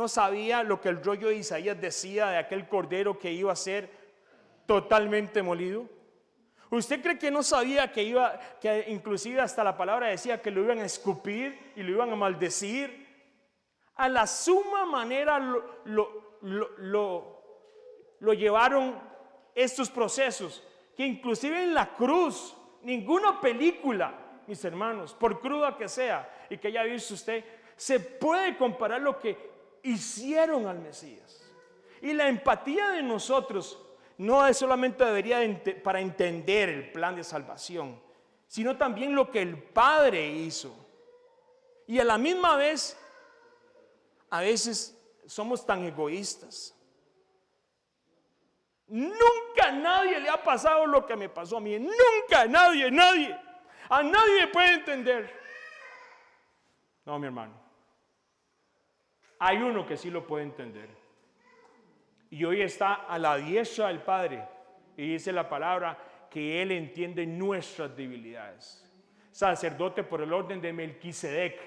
Speaker 1: sabía lo que el rollo de Isaías decía de aquel cordero que iba a ser totalmente molido? ¿Usted cree que no sabía que inclusive hasta la palabra decía que lo iban a escupir y lo iban a maldecir? A la suma manera lo llevaron estos procesos, que inclusive en la cruz, ninguna película, mis hermanos, por cruda que sea y que haya visto usted, se puede comparar lo que hicieron al Mesías. Y la empatía de nosotros no es solamente para entender el plan de salvación, sino también lo que el Padre hizo. Y a la misma vez, a veces somos tan egoístas. Nunca a nadie le ha pasado lo que me pasó a mí. Nunca, a nadie. A nadie puede entender. No, mi hermano. Hay uno que sí lo puede entender. Y hoy está a la diestra del Padre. Y dice la palabra que Él entiende nuestras debilidades. Sacerdote por el orden de Melquisedec.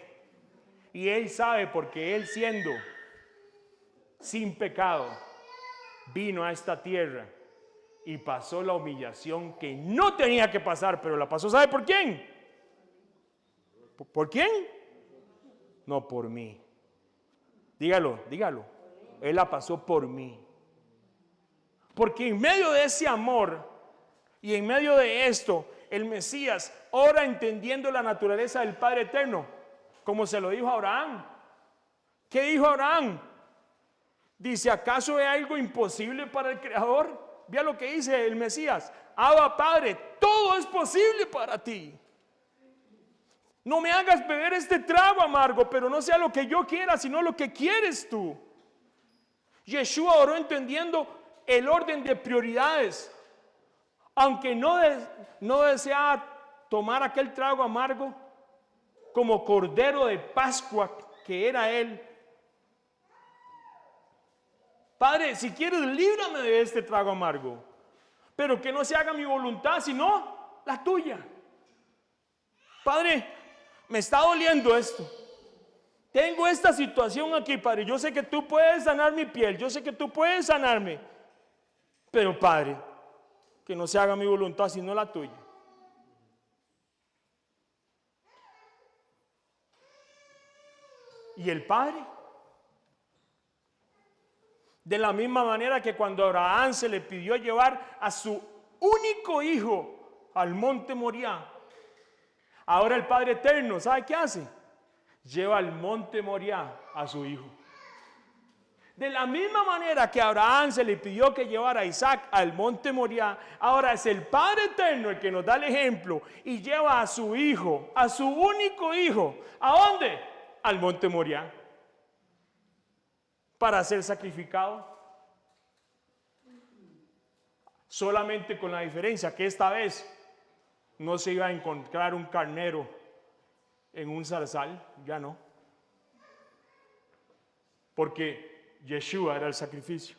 Speaker 1: Y Él sabe, porque Él, siendo sin pecado, vino a esta tierra y pasó la humillación que no tenía que pasar, pero la pasó. ¿Sabe por quién? ¿Por quién? No, por mí. Dígalo. Él la pasó por mí. Porque en medio de ese amor y en medio de esto, el Mesías ora entendiendo la naturaleza del Padre Eterno, como se lo dijo a Abraham. ¿Qué dijo Abraham? Dice, ¿acaso hay algo imposible para el Creador? Vea lo que dice el Mesías. Abba, Padre, todo es posible para ti. No me hagas beber este trago amargo, pero no sea lo que yo quiera, sino lo que quieres tú. Yeshua oró entendiendo el orden de prioridades. Aunque no deseaba tomar aquel trago amargo, como cordero de Pascua que era Él. Padre, si quieres, líbrame de este trago amargo, pero que no se haga mi voluntad, sino la tuya. Padre, me está doliendo esto. Tengo esta situación aquí, Padre. Yo sé que tú puedes sanar mi piel, yo sé que tú puedes sanarme, pero Padre, que no se haga mi voluntad, sino la tuya. Y el Padre, de la misma manera que cuando Abraham se le pidió llevar a su único hijo al monte Moriah, ahora el Padre Eterno, ¿sabe qué hace? Lleva al monte Moriah a su hijo. De la misma manera que a Abraham se le pidió que llevara a Isaac al monte Moriah, ahora es el Padre Eterno el que nos da el ejemplo y lleva a su hijo, a su único hijo. ¿A dónde? Al monte Moriah, para ser sacrificado. Solamente con la diferencia que esta vez no se iba a encontrar un carnero en un zarzal, ya no, porque Yeshua era el sacrificio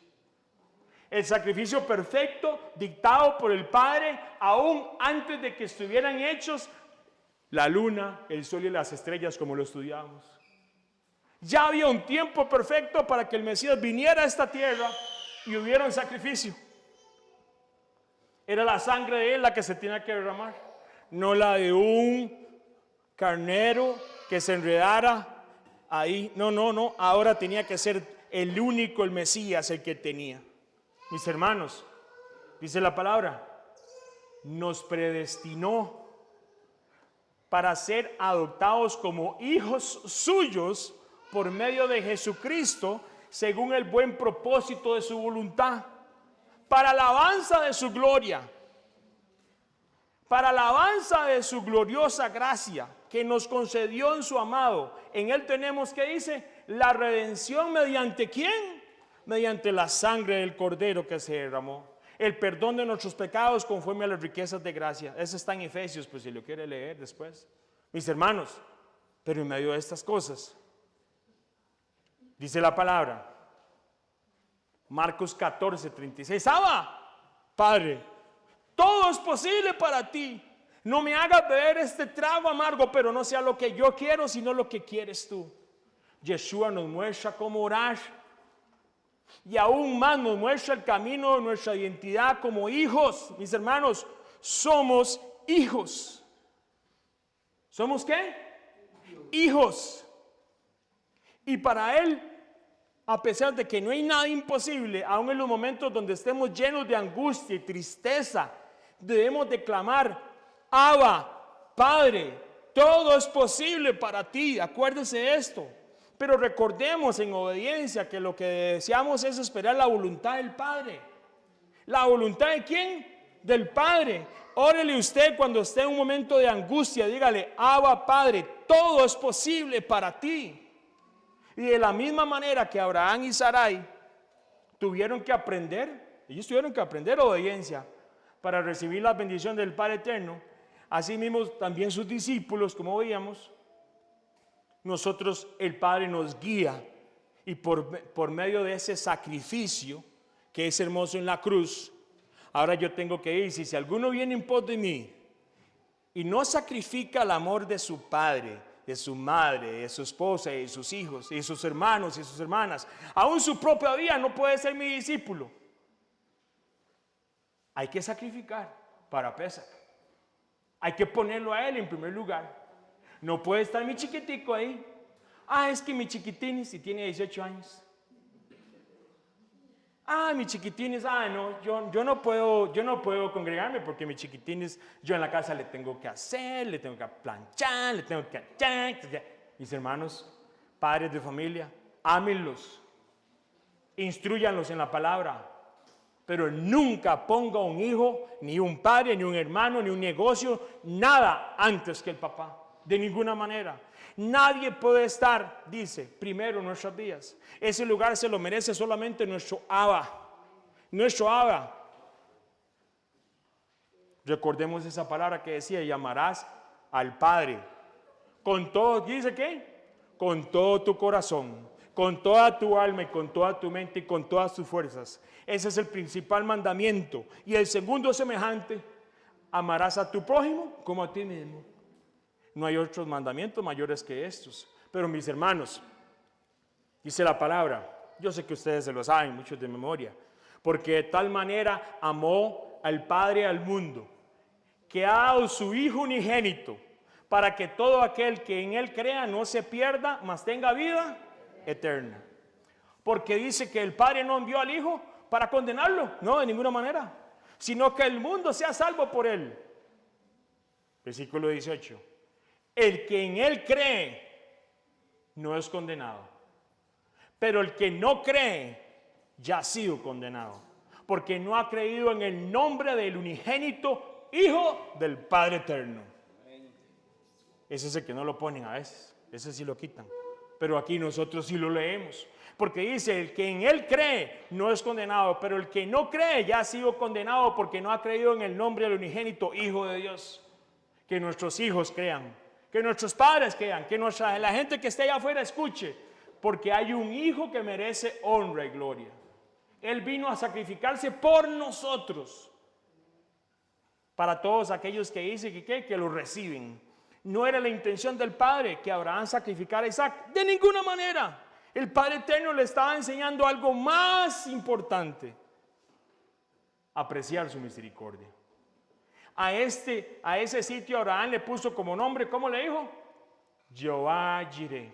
Speaker 1: perfecto dictado por el Padre, aún antes de que estuvieran hechos la luna, el sol y las estrellas, como lo estudiamos. Ya había un tiempo perfecto para que el Mesías viniera a esta tierra y hubiera un sacrificio. Era la sangre de Él la que se tenía que derramar, no la de un carnero que se enredara ahí. No. Ahora tenía que ser el único, el Mesías, el que tenía. Mis hermanos, dice la palabra, nos predestinó para ser adoptados como hijos suyos por medio de Jesucristo, según el buen propósito de su voluntad, para alabanza de su gloria, para alabanza de su gloriosa gracia que nos concedió en su amado. En Él tenemos, ¿qué dice? La redención, ¿mediante quién? Mediante la sangre del Cordero que se derramó. El perdón de nuestros pecados conforme a las riquezas de gracia. Eso está en Efesios, pues si lo quiere leer después. Mis hermanos, pero en medio de estas cosas, dice la palabra, Marcos 14:36, Abba, Padre, todo es posible para ti. No me hagas beber este trago amargo, pero no sea lo que yo quiero, sino lo que quieres tú. Yeshua nos muestra cómo orar y aún más nos muestra el camino de nuestra identidad como hijos. Mis hermanos, somos hijos. ¿Somos qué? Hijos. Y para Él, a pesar de que no hay nada imposible, aún en los momentos donde estemos llenos de angustia y tristeza, debemos de clamar, Abba, Padre, todo es posible para ti. Acuérdese de esto. Pero recordemos en obediencia que lo que deseamos es esperar la voluntad del Padre. ¿La voluntad de quién? Del Padre. Órele usted cuando esté en un momento de angustia, dígale, Abba, Padre, todo es posible para ti. Y de la misma manera que Abraham y Sarai tuvieron que aprender, ellos tuvieron que aprender obediencia para recibir la bendición del Padre Eterno, así mismo también sus discípulos, como veíamos, nosotros, el Padre nos guía y por medio de ese sacrificio que es hermoso en la cruz, ahora yo tengo que ir. Si alguno viene en pos de mí y no sacrifica el amor de su padre, de su madre, de su esposa, y de sus hijos, y de sus hermanos y sus hermanas. Aún su propia vida no puede ser mi discípulo. Hay que sacrificar para Pesach. Hay que ponerlo a él en primer lugar. No puede estar mi chiquitico ahí. Es que mi chiquitín, si tiene 18 años. Mi chiquitines, no, yo no puedo congregarme porque mi chiquitines, yo en la casa le tengo que hacer, le tengo que planchar, le tengo que echar. Mis hermanos, padres de familia, ámenlos, instruyanlos en la palabra, pero nunca ponga un hijo, ni un padre, ni un hermano, ni un negocio, nada antes que el papá, de ninguna manera. Nadie puede estar, dice, primero en nuestras vidas. Ese lugar se lo merece solamente nuestro Abba. Nuestro Abba. Recordemos esa palabra que decía, llamarás al Padre. Con todo, ¿dice qué? Con todo tu corazón, con toda tu alma y con toda tu mente y con todas tus fuerzas. Ese es el principal mandamiento. Y el segundo semejante, amarás a tu prójimo como a ti mismo. No hay otros mandamientos mayores que estos. Pero mis hermanos, dice la palabra, yo sé que ustedes se lo saben, muchos de memoria, porque de tal manera amó al Padre al mundo, que ha dado su Hijo unigénito, para que todo aquel que en Él crea no se pierda, mas tenga vida eterna. Porque dice que el Padre no envió al Hijo para condenarlo, no, de ninguna manera, sino que el mundo sea salvo por Él. Versículo 18. El que en Él cree no es condenado, pero el que no cree ya ha sido condenado, porque no ha creído en el nombre del unigénito Hijo del Padre eterno. Ese es el que no lo ponen a veces, ese sí lo quitan, pero aquí nosotros sí lo leemos, porque dice, el que en Él cree no es condenado, pero el que no cree ya ha sido condenado porque no ha creído en el nombre del unigénito Hijo de Dios. Que nuestros hijos crean, que nuestros padres crean, que la gente que esté allá afuera escuche, porque hay un Hijo que merece honra y gloria. Él vino a sacrificarse por nosotros, para todos aquellos que dicen que lo reciben. No era la intención del Padre que Abraham sacrificara a Isaac, de ninguna manera. El Padre Eterno le estaba enseñando algo más importante: apreciar su misericordia. A ese sitio Abraham le puso como nombre, ¿cómo le dijo? Jehová Jireh.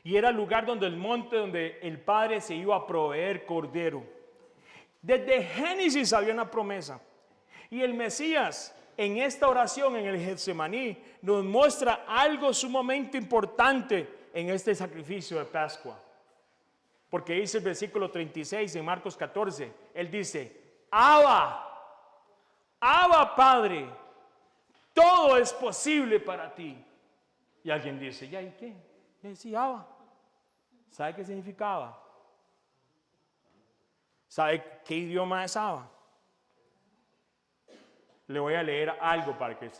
Speaker 1: Y era el lugar donde el monte donde el Padre se iba a proveer cordero. Desde Génesis había una promesa. Y el Mesías, en esta oración en el Getsemaní, nos muestra algo sumamente importante en este sacrificio de Pascua. Porque dice el versículo 36 en Marcos 14, él dice, Abba Padre, todo es posible para ti. Y alguien dice, ¿ya y qué? Sí, Abba. ¿Sabe qué significa Abba? ¿Sabe qué idioma es Abba? Le voy a leer algo para que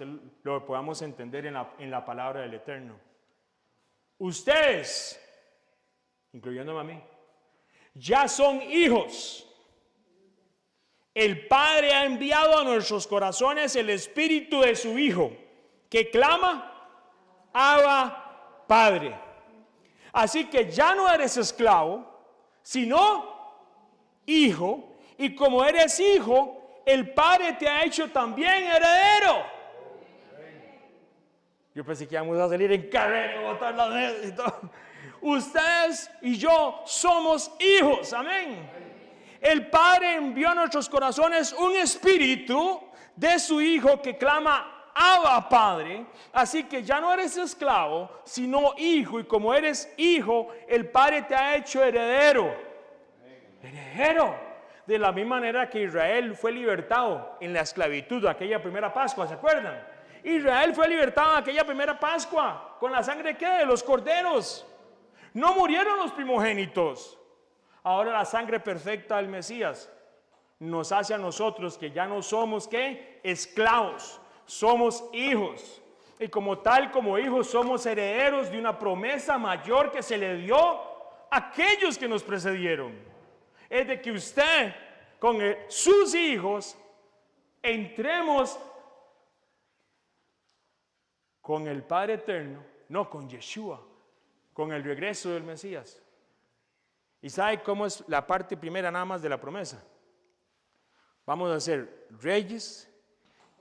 Speaker 1: lo podamos entender en la palabra del Eterno. Ustedes, incluyéndome a mí, ya son hijos. El Padre ha enviado a nuestros corazones el Espíritu de su Hijo, que clama, Abba, Padre. Así que ya no eres esclavo, sino hijo, y como eres hijo, el Padre te ha hecho también heredero. Yo pensé que íbamos a salir en carrera, botar la mesa y todo. Ustedes y yo somos hijos, amén. El Padre envió a nuestros corazones un espíritu de su Hijo que clama, Abba, Padre. Así que ya no eres esclavo, sino hijo, y como eres hijo, el Padre te ha hecho heredero. Heredero. De la misma manera que Israel fue libertado en la esclavitud de aquella primera Pascua, ¿se acuerdan? Israel fue libertado en aquella primera Pascua, ¿con la sangre qué? De los corderos. No murieron los primogénitos. Ahora la sangre perfecta del Mesías nos hace a nosotros que ya no somos ¿qué? Esclavos, somos hijos. Y como tal, como hijos, somos herederos de una promesa mayor que se le dio a aquellos que nos precedieron. Es de que usted, con sus hijos, entremos con el Padre Eterno No, con Yeshua, con el regreso del Mesías. ¿Y sabe cómo es la parte primera nada más de la promesa? Vamos a ser reyes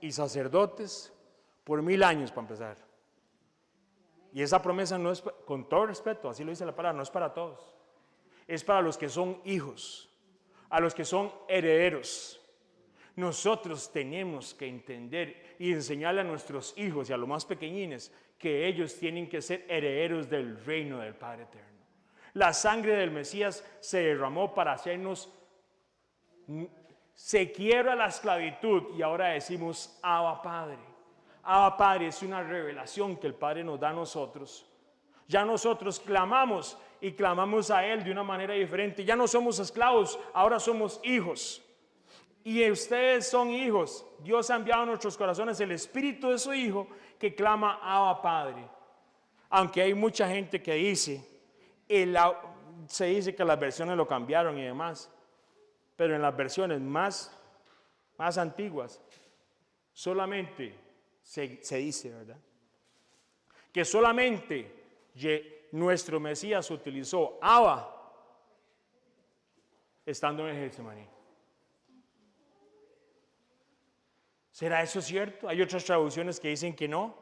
Speaker 1: y sacerdotes por 1000 años para empezar. Y esa promesa no es, con todo respeto, así lo dice la palabra, no es para todos. Es para los que son hijos, a los que son herederos. Nosotros tenemos que entender y enseñarle a nuestros hijos y a los más pequeñines que ellos tienen que ser herederos del reino del Padre Eterno. La sangre del Mesías se derramó para hacernos, se quiebra la esclavitud y ahora decimos Abba Padre. Abba Padre es una revelación que el Padre nos da a nosotros. Ya nosotros clamamos y clamamos a Él de una manera diferente. Ya no somos esclavos, ahora somos hijos. Y ustedes son hijos. Dios ha enviado a nuestros corazones el espíritu de su Hijo que clama Abba Padre. Aunque hay mucha gente que dice, se dice que las versiones lo cambiaron y demás, pero en las versiones más antiguas solamente se dice, ¿verdad?, que solamente nuestro Mesías utilizó Abba estando en el Getsemaní. ¿Será eso cierto? Hay otras traducciones que dicen que no.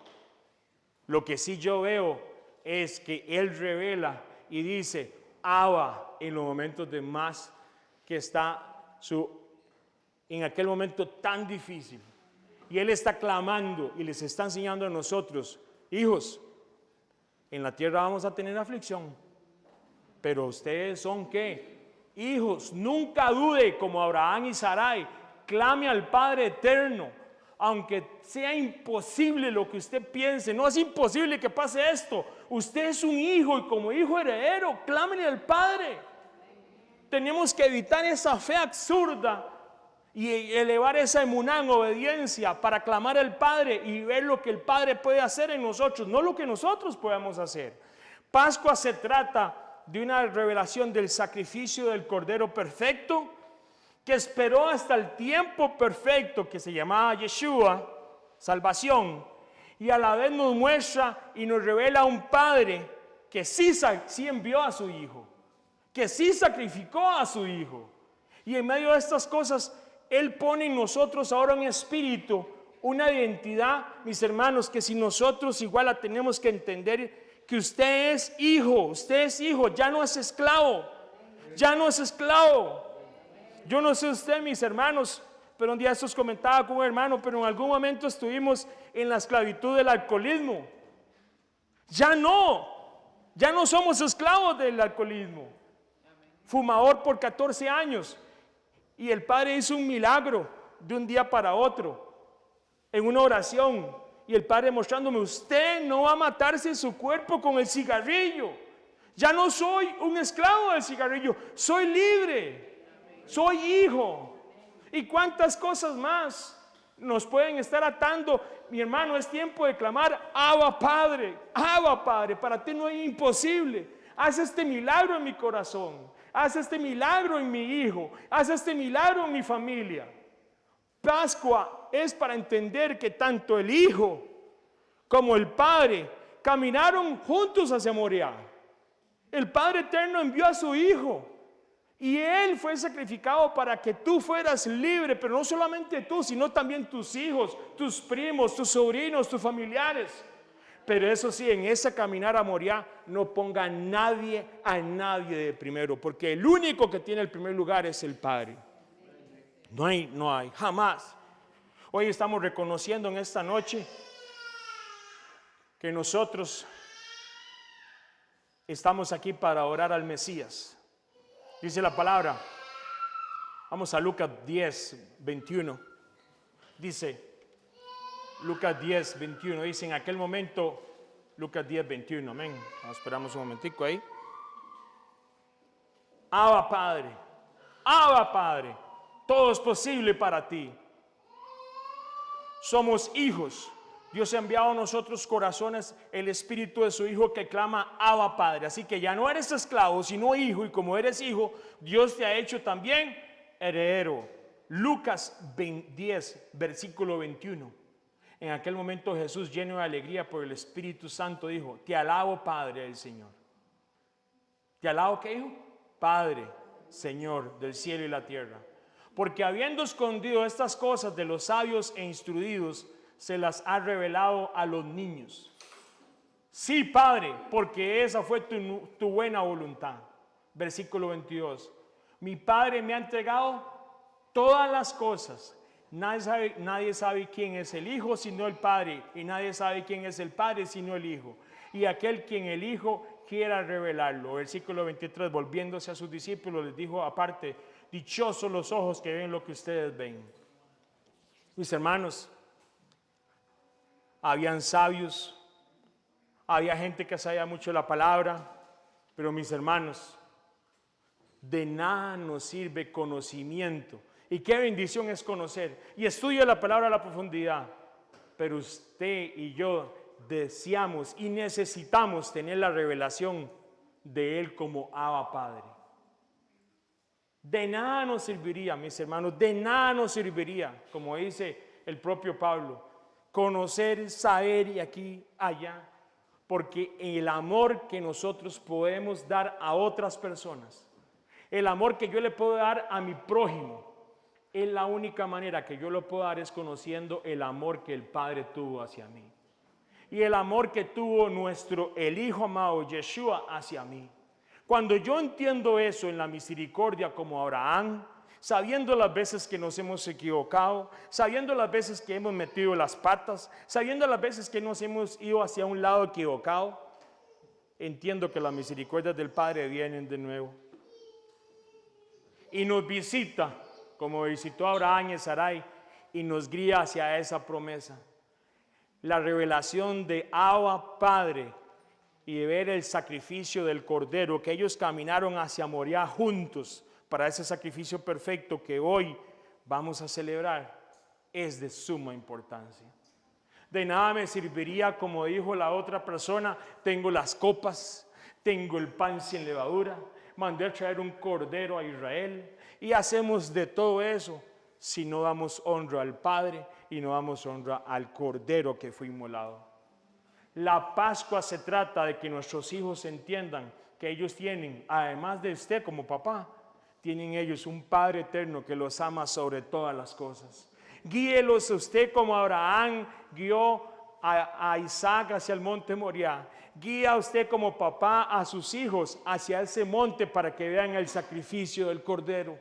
Speaker 1: Lo que sí yo veo es que Él revela y dice Abba en los momentos de más que está en aquel momento tan difícil. Y Él está clamando y les está enseñando a nosotros, hijos, en la tierra vamos a tener aflicción, pero ustedes son ¿qué? Hijos. Nunca dude como Abraham y Sarai, clame al Padre Eterno. Aunque sea imposible lo que usted piense, no es imposible que pase esto. Usted es un hijo y como hijo heredero, clámele al Padre. Tenemos que evitar esa fe absurda y elevar esa emuná en obediencia para clamar al Padre y ver lo que el Padre puede hacer en nosotros, no lo que nosotros podamos hacer. Pascua se trata de una revelación del sacrificio del Cordero perfecto, que esperó hasta el tiempo perfecto que se llamaba Yeshua, salvación, y a la vez nos muestra y nos revela a un Padre que sí envió a su Hijo, que sí sacrificó a su Hijo. Y en medio de estas cosas, Él pone en nosotros ahora un espíritu, una identidad, mis hermanos, que si nosotros igual la tenemos que entender, que usted es hijo, ya no es esclavo, ya no es esclavo. Yo no sé usted, mis hermanos, pero un día estos comentaba con un hermano, pero en algún momento estuvimos en la esclavitud del alcoholismo. Ya no somos esclavos del alcoholismo. Fumador por 14 años. Y el Padre hizo un milagro de un día para otro, en una oración. Y el Padre mostrándome, usted no va a matarse su cuerpo con el cigarrillo. Ya no soy un esclavo del cigarrillo, soy libre. Soy hijo. ¿Y cuántas cosas más nos pueden estar atando? Mi hermano, es tiempo de clamar Abba Padre, Abba Padre. Para ti no hay imposible. Haz este milagro en mi corazón, haz este milagro en mi hijo, haz este milagro en mi familia. Pascua es para entender que tanto el Hijo como el Padre caminaron juntos hacia Moriah. El Padre Eterno envió a su Hijo y Él fue sacrificado para que tú fueras libre, pero no solamente tú, sino también tus hijos, tus primos, tus sobrinos, tus familiares. Pero eso sí, en ese caminar a Moriah no ponga a nadie de primero, porque el único que tiene el primer lugar es el Padre. No hay, jamás. Hoy estamos reconociendo en esta noche que nosotros estamos aquí para orar al Mesías. Dice la palabra, vamos a Lucas 10, 21. Dice, Lucas 10, 21, dice en aquel momento, Lucas 10, 21, amén. Esperamos un momentico ahí. Abba Padre, todo es posible para ti. Somos hijos. Dios ha enviado a nosotros corazones el espíritu de su Hijo que clama Abba Padre. Así que ya no eres esclavo, sino hijo. Y como eres hijo, Dios te ha hecho también heredero. Lucas 10, versículo 21. En aquel momento Jesús, lleno de alegría por el Espíritu Santo, dijo: te alabo, Padre del Señor. ¿Te alabo qué dijo? Padre, Señor del cielo y la tierra. Porque habiendo escondido estas cosas de los sabios e instruidos, se las ha revelado a los niños. Sí, Padre, porque esa fue tu buena voluntad. Versículo 22. Mi Padre me ha entregado todas las cosas. Nadie sabe quién es el Hijo sino el Padre, y nadie sabe quién es el Padre sino el Hijo, y aquel quien el Hijo quiera revelarlo. Versículo 23, volviéndose a sus discípulos, les dijo aparte: dichosos los ojos que ven lo que ustedes ven. Mis hermanos, habían sabios, había gente que sabía mucho la palabra, pero mis hermanos, de nada nos sirve conocimiento. Y qué bendición es conocer y estudio la palabra a la profundidad. Pero usted y yo deseamos y necesitamos tener la revelación de Él como Abba Padre. De nada nos serviría, mis hermanos, de nada nos serviría, como dice el propio Pablo, conocer, saber y aquí, allá, porque el amor que nosotros podemos dar a otras personas, el amor que yo le puedo dar a mi prójimo, es la única manera que yo lo puedo dar es conociendo el amor que el Padre tuvo hacia mí. Y el amor que tuvo el Hijo amado Yeshua hacia mí. Cuando yo entiendo eso en la misericordia como Abraham, sabiendo las veces que nos hemos equivocado, sabiendo las veces que hemos metido las patas, sabiendo las veces que nos hemos ido hacia un lado equivocado, entiendo que las misericordias del Padre vienen de nuevo. Y nos visita, como visitó a Abraham y a Sarai, y nos guía hacia esa promesa. La revelación de Abba Padre y de ver el sacrificio del Cordero, que ellos caminaron hacia Moriah juntos para ese sacrificio perfecto que hoy vamos a celebrar, es de suma importancia. De nada me serviría, como dijo la otra persona, tengo las copas, tengo el pan sin levadura, mandé a traer un cordero a Israel y hacemos de todo eso si no damos honra al Padre y no damos honra al Cordero que fue inmolado. La Pascua se trata de que nuestros hijos entiendan que ellos tienen, además de usted como papá, tienen ellos un Padre eterno que los ama sobre todas las cosas. Guíelos usted como Abraham guió a Isaac hacia el monte Moriah. Guía usted como papá a sus hijos hacia ese monte para que vean el sacrificio del Cordero.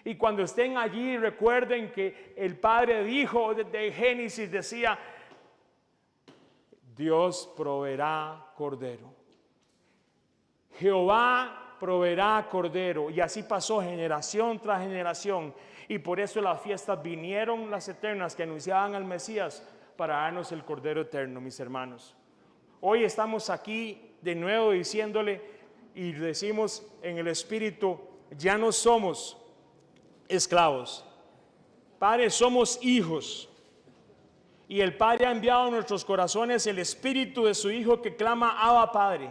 Speaker 1: Y cuando estén allí, recuerden que el Padre dijo de Génesis, decía: Dios proveerá cordero. Jehová proveerá cordero. Y así pasó generación tras generación. Y por eso las fiestas vinieron, las eternas, que anunciaban al Mesías, para darnos el cordero eterno, mis hermanos. Hoy estamos aquí de nuevo diciéndole y decimos en el Espíritu: ya no somos esclavos, Padre, somos hijos. Y el Padre ha enviado a nuestros corazones el Espíritu de su Hijo que clama: Abba, Padre.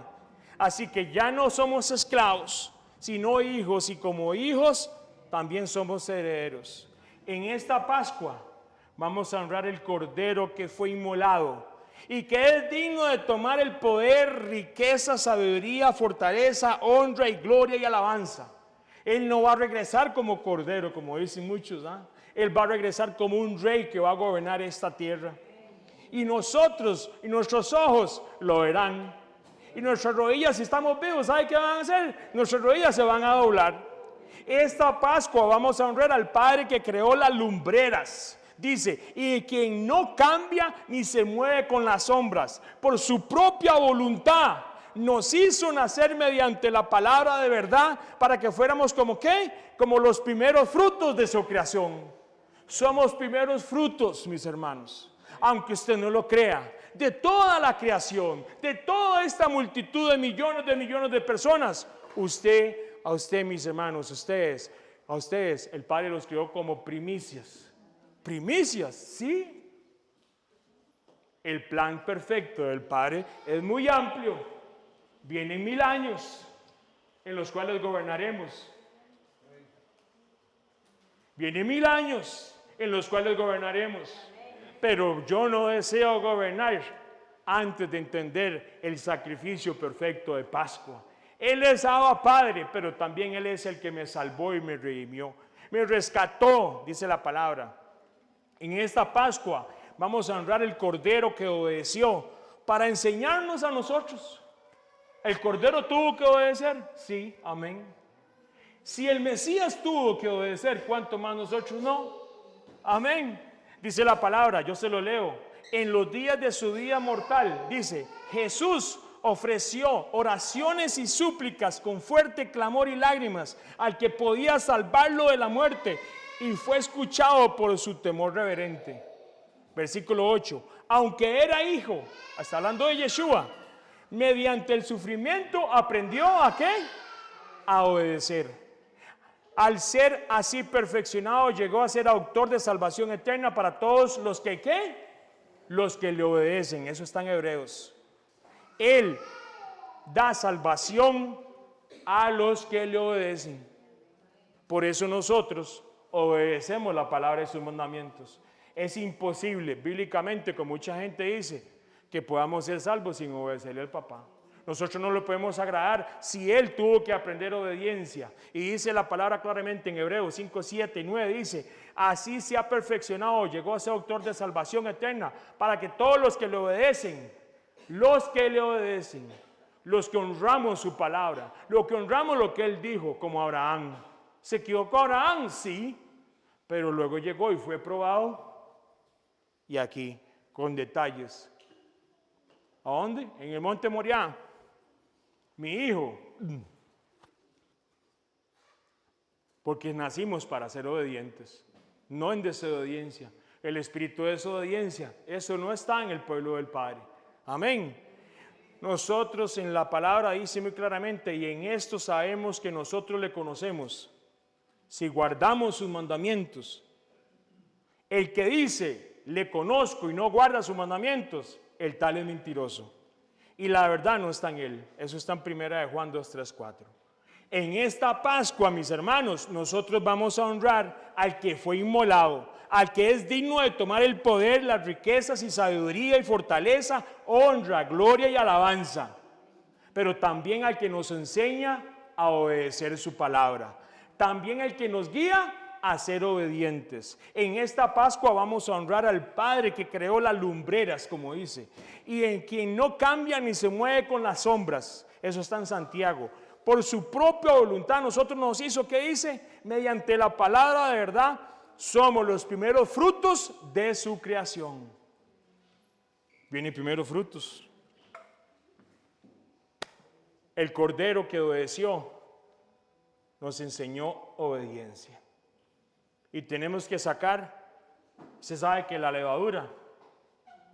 Speaker 1: Así que ya no somos esclavos, sino hijos, y como hijos también somos herederos. En esta Pascua vamos a honrar el Cordero que fue inmolado y que es digno de tomar el poder, riqueza, sabiduría, fortaleza, honra y gloria y alabanza. Él no va a regresar como Cordero, como dicen muchos, Él va a regresar como un rey que va a gobernar esta tierra. Y nosotros y nuestros ojos lo verán. Y nuestras rodillas, si estamos vivos, ¿sabe qué van a hacer? Nuestras rodillas se van a doblar. Esta Pascua vamos a honrar al Padre que creó las lumbreras. Dice: y quien no cambia ni se mueve con las sombras, por su propia voluntad nos hizo nacer mediante la palabra de verdad, para que fuéramos como ¿qué? Como los primeros frutos de su creación. Somos primeros frutos, mis hermanos, aunque usted no lo crea, de toda la creación, de toda esta multitud de millones de personas. A usted, mis hermanos, a ustedes, el Padre los creó como primicias. Primicias, ¿sí? El plan perfecto del Padre es muy amplio. Vienen 1000 años en los cuales gobernaremos. Vienen 1000 años en los cuales gobernaremos. pero yo no deseo gobernar antes de entender el sacrificio perfecto de Pascua. Él es Abba Padre, pero también Él es el que me salvó y me redimió. Me rescató, dice la palabra. En esta Pascua vamos a honrar el Cordero que obedeció para enseñarnos a nosotros. ¿El Cordero tuvo que obedecer? Sí, amén. Si el Mesías tuvo que obedecer, ¿cuánto más nosotros no? Amén. Dice la palabra, yo se lo leo. En los días de su vida mortal, dice, Jesús ofreció oraciones y súplicas con fuerte clamor y lágrimas al que podía salvarlo de la muerte y fue escuchado por su temor reverente. Versículo 8. Aunque era hijo, está hablando de Yeshua, mediante el sufrimiento aprendió ¿a qué? A obedecer. Al ser así perfeccionado, llegó a ser autor de salvación eterna para todos los que ¿qué? Los que le obedecen. Eso está en Hebreos. Él da salvación a los que le obedecen. Por eso nosotros obedecemos la palabra de sus mandamientos. Es imposible, bíblicamente, como mucha gente dice, que podamos ser salvos sin obedecerle al papá. Nosotros no lo podemos agradar si Él tuvo que aprender obediencia. Y dice la palabra claramente en Hebreos 5, 7 y 9, dice, así se ha perfeccionado, llegó a ser autor de salvación eterna, para que todos los que le obedecen, los que honramos su palabra, los que honramos lo que Él dijo, como Abraham. ¿Se equivocó Abraham? Sí, pero luego llegó y fue probado. Y aquí, con detalles. ¿A dónde? En el monte Moriah. Mi hijo, porque nacimos para ser obedientes, no en desobediencia. El espíritu de desobediencia, eso no está en el pueblo del Padre. Amén. Nosotros en la palabra dice muy claramente, y en esto sabemos que nosotros le conocemos, si guardamos sus mandamientos. El que dice, le conozco y no guarda sus mandamientos, el tal es mentiroso. Y la verdad no está en él. Eso está en 1 Juan 2, 3, 4. En esta Pascua, mis hermanos, nosotros vamos a honrar al que fue inmolado, al que es digno de tomar el poder, las riquezas y sabiduría y fortaleza, honra, gloria y alabanza. Pero también al que nos enseña a obedecer su palabra. También al que nos guía a ser obedientes. En esta Pascua vamos a honrar al Padre que creó las lumbreras, como dice, y en quien no cambia ni se mueve con las sombras. Eso está en Santiago. Por su propia voluntad nosotros nos hizo, ¿qué dice? Mediante la palabra de verdad, somos los primeros frutos de su creación. Vienen primeros frutos. El Cordero que obedeció nos enseñó obediencia. Y tenemos que sacar, se sabe que la levadura,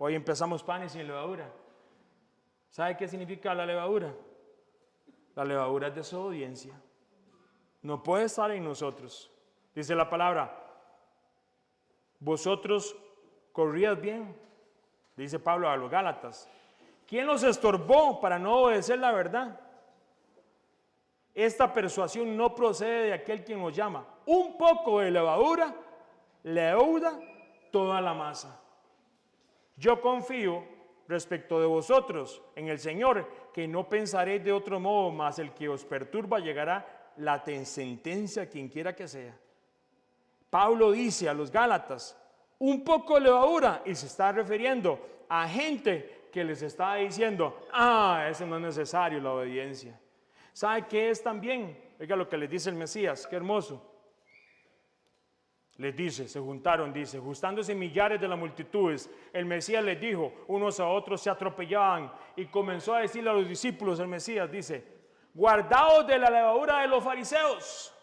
Speaker 1: hoy empezamos panes sin levadura. ¿Sabe qué significa la levadura? La levadura es desobediencia. No puede estar en nosotros. Dice la palabra, vosotros corríais bien, dice Pablo a los Gálatas. ¿Quién los estorbó para no obedecer la verdad? Esta persuasión no procede de aquel quien nos llama. Un poco de levadura leuda toda la masa. Yo confío respecto de vosotros en el Señor, que no pensaréis de otro modo, mas el que os perturba llegará la sentencia, quien quiera que sea. Pablo dice a los Gálatas, un poco de levadura, y se está refiriendo a gente que les está diciendo, eso no es necesario, la obediencia. ¿Sabe qué es también? Oiga lo que les dice el Mesías, qué hermoso. Les dice, se juntaron, dice, juntándose millares de las multitudes, el Mesías les dijo, unos a otros se atropellaban y comenzó a decirle a los discípulos, el Mesías dice, guardaos de la levadura de los fariseos.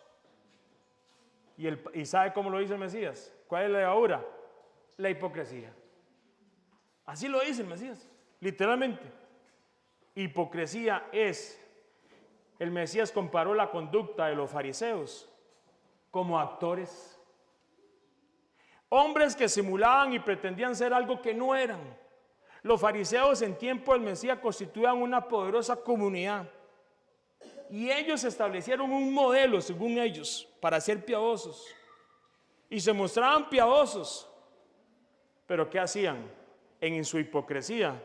Speaker 1: ¿Y sabe cómo lo dice el Mesías? ¿Cuál es la levadura? La hipocresía. Así lo dice el Mesías, literalmente. Hipocresía es, el Mesías comparó la conducta de los fariseos como actores. Hombres que simulaban y pretendían ser algo que no eran. Los fariseos en tiempo del Mesías constituían una poderosa comunidad. Y ellos establecieron un modelo, según ellos, para ser piadosos. Y se mostraban piadosos. Pero ¿qué hacían? En su hipocresía,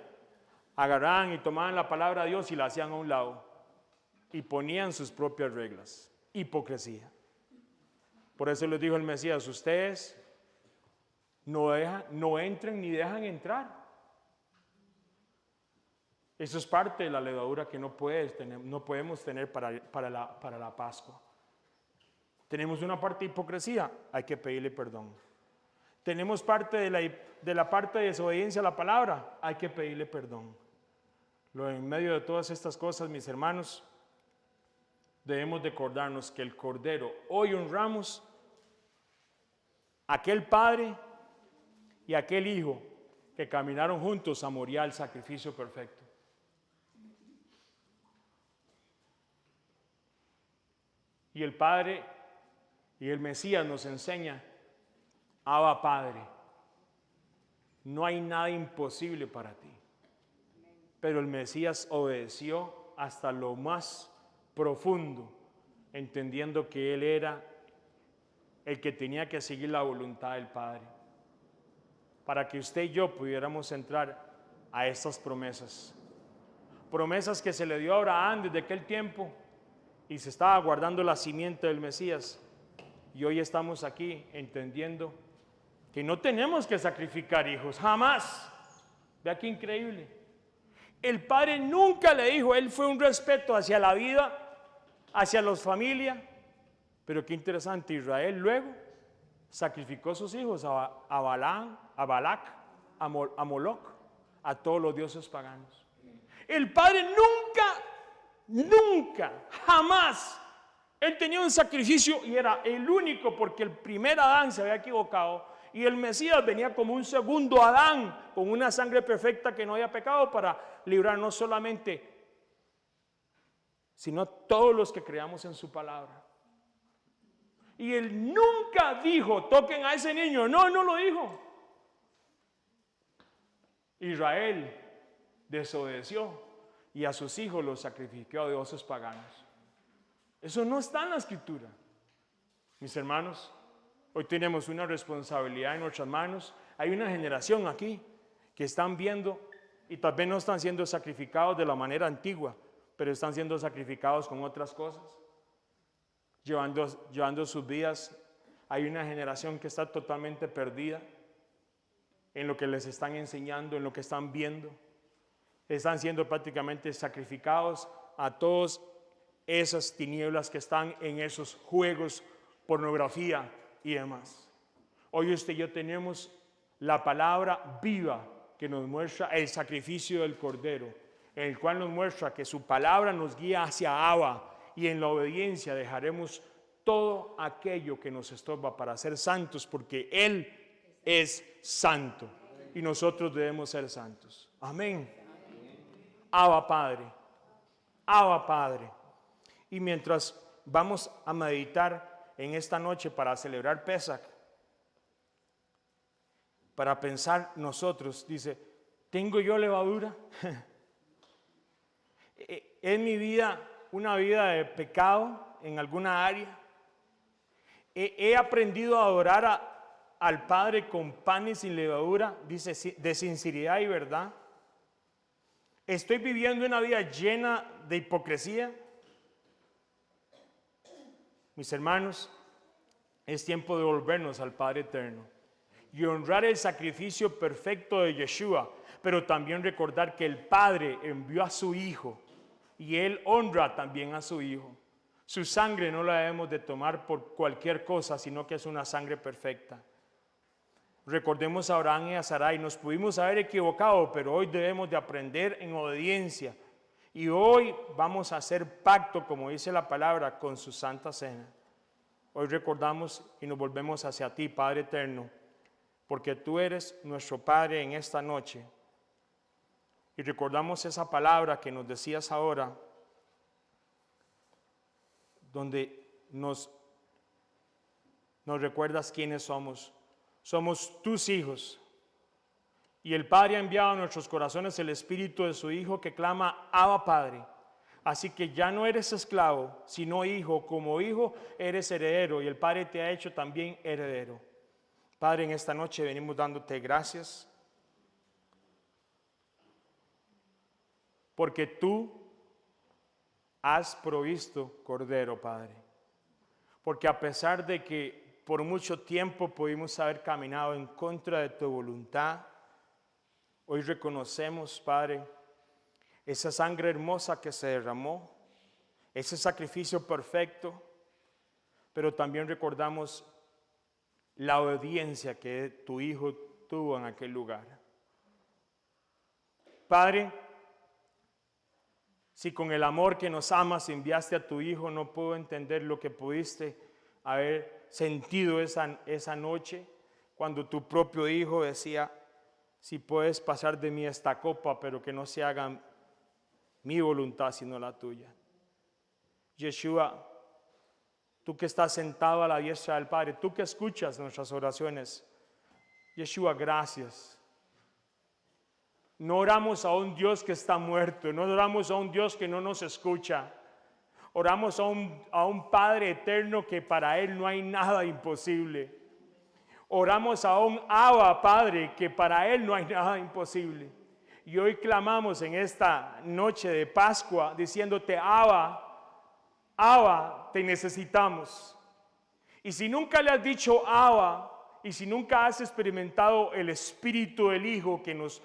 Speaker 1: agarraban y tomaban la palabra de Dios y la hacían a un lado y ponían sus propias reglas. Hipocresía. Por eso les dijo el Mesías: ustedes no entren ni dejan entrar. Eso es parte de la levadura que no podemos tener para la Pascua. Tenemos una parte de hipocresía, hay que pedirle perdón. Tenemos parte de la parte de desobediencia a la palabra, hay que pedirle perdón. En medio de todas estas cosas, mis hermanos, debemos recordarnos que el Cordero, hoy honramos a aquel Padre y a aquel Hijo que caminaron juntos a morir al sacrificio perfecto. Y el Padre y el Mesías nos enseña: Abba Padre, no hay nada imposible para ti. Pero el Mesías obedeció hasta lo más profundo, entendiendo que Él era el que tenía que seguir la voluntad del Padre, para que usted y yo pudiéramos entrar a estas promesas. Promesas que se le dio a Abraham desde aquel tiempo y se estaba guardando la simiente del Mesías. Y hoy estamos aquí entendiendo que no tenemos que sacrificar hijos, jamás. Vea qué increíble. El Padre nunca le dijo, Él fue un respeto hacia la vida, hacia las familias. Pero qué interesante, Israel luego sacrificó a sus hijos a Balac, a Moloc, a todos los dioses paganos. El Padre nunca, jamás, Él tenía un sacrificio y era el único, porque el primer Adán se había equivocado y el Mesías venía como un segundo Adán con una sangre perfecta que no había pecado para librar no solamente, sino a todos los que creamos en su palabra. Y Él nunca dijo, toquen a ese niño. No, no lo dijo. Israel desobedeció y a sus hijos los sacrificó a dioses paganos. Eso no está en la Escritura. Mis hermanos, hoy tenemos una responsabilidad en nuestras manos. Hay una generación aquí que están viendo y tal vez no están siendo sacrificados de la manera antigua, pero están siendo sacrificados con otras cosas, llevando sus vidas. Hay una generación que está totalmente perdida en lo que les están enseñando, en lo que están viendo. Están siendo prácticamente sacrificados a todas esas tinieblas que están en esos juegos, pornografía y demás. Hoy usted y yo tenemos la palabra viva que nos muestra el sacrificio del Cordero, en el cual nos muestra que su palabra nos guía hacia Abba, y en la obediencia dejaremos todo aquello que nos estorba para ser santos, porque Él es santo y nosotros debemos ser santos. Amén. Abba Padre, Abba Padre. Y mientras vamos a meditar en esta noche para celebrar Pesach, para pensar nosotros, dice, ¿tengo yo levadura? ¿Es mi vida una vida de pecado en alguna área? ¿He aprendido a adorar al Padre con pan y sin levadura? Dice, de sinceridad y verdad. ¿Estoy viviendo una vida llena de hipocresía? Mis hermanos, es tiempo de volvernos al Padre eterno y honrar el sacrificio perfecto de Yeshua, pero también recordar que el Padre envió a su Hijo y Él honra también a su Hijo. Su sangre no la debemos de tomar por cualquier cosa, sino que es una sangre perfecta. Recordemos a Abraham y a Sarai. Nos pudimos haber equivocado, pero hoy debemos de aprender en obediencia. Y hoy vamos a hacer pacto, como dice la palabra, con su santa cena. Hoy recordamos y nos volvemos hacia ti, Padre eterno, porque tú eres nuestro Padre en esta noche. Y recordamos esa palabra que nos decías ahora, donde nos recuerdas quiénes somos. Somos tus hijos. Y el Padre ha enviado a nuestros corazones el Espíritu de su Hijo que clama, Abba Padre. Así que ya no eres esclavo, sino hijo. Como hijo eres heredero y el Padre te ha hecho también heredero. Padre, en esta noche venimos dándote gracias porque tú has provisto cordero, Padre. Porque a pesar de que por mucho tiempo pudimos haber caminado en contra de tu voluntad, hoy reconocemos, Padre, esa sangre hermosa que se derramó, ese sacrificio perfecto, pero también recordamos la obediencia que tu Hijo tuvo en aquel lugar. Padre, si con el amor que nos amas enviaste a tu Hijo, no puedo entender lo que pudiste haber sentido esa noche, cuando tu propio Hijo decía, si puedes pasar de mí esta copa, pero que no se haga mi voluntad sino la tuya. Yeshua, tú que estás sentado a la diestra del Padre, tú que escuchas nuestras oraciones, Yeshua, gracias. No oramos a un Dios que está muerto, no oramos a un Dios que no nos escucha. Oramos a un Padre eterno que para Él no hay nada imposible. Oramos a un Abba, Padre, que para Él no hay nada imposible. Y hoy clamamos en esta noche de Pascua diciéndote, Abba, Abba, te necesitamos. Y si nunca le has dicho Abba, y si nunca has experimentado el Espíritu del Hijo que nos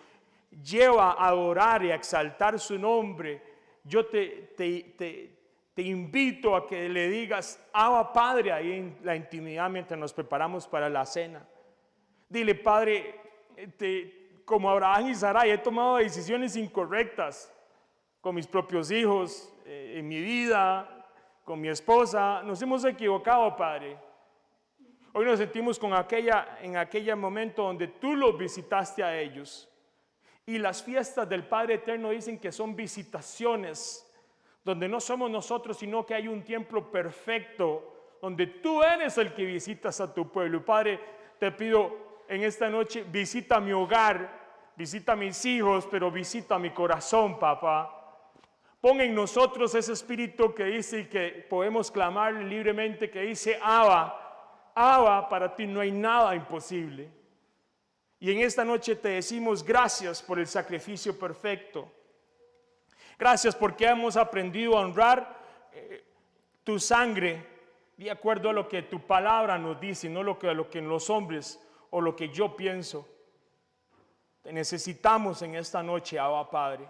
Speaker 1: lleva a adorar y a exaltar su nombre, yo te invito a que le digas Abba Padre ahí en la intimidad mientras nos preparamos para la cena. Dile, Padre, como Abraham y Sarai he tomado decisiones incorrectas con mis propios hijos, en mi vida, con mi esposa, nos hemos equivocado, Padre. Hoy nos sentimos en aquel momento donde tú los visitaste a ellos. Y las fiestas del Padre Eterno dicen que son visitaciones, donde no somos nosotros, sino que hay un tiempo perfecto, donde tú eres el que visitas a tu pueblo. Padre, te pido en esta noche, visita mi hogar, visita a mis hijos, pero visita mi corazón, papá. Pon en nosotros ese espíritu que dice y que podemos clamar libremente, que dice, Abba, Abba, para ti no hay nada imposible. Y en esta noche te decimos gracias por el sacrificio perfecto. Gracias porque hemos aprendido a honrar tu sangre de acuerdo a lo que tu palabra nos dice, no lo que los hombres o lo que yo pienso. Te necesitamos en esta noche, Abba Padre.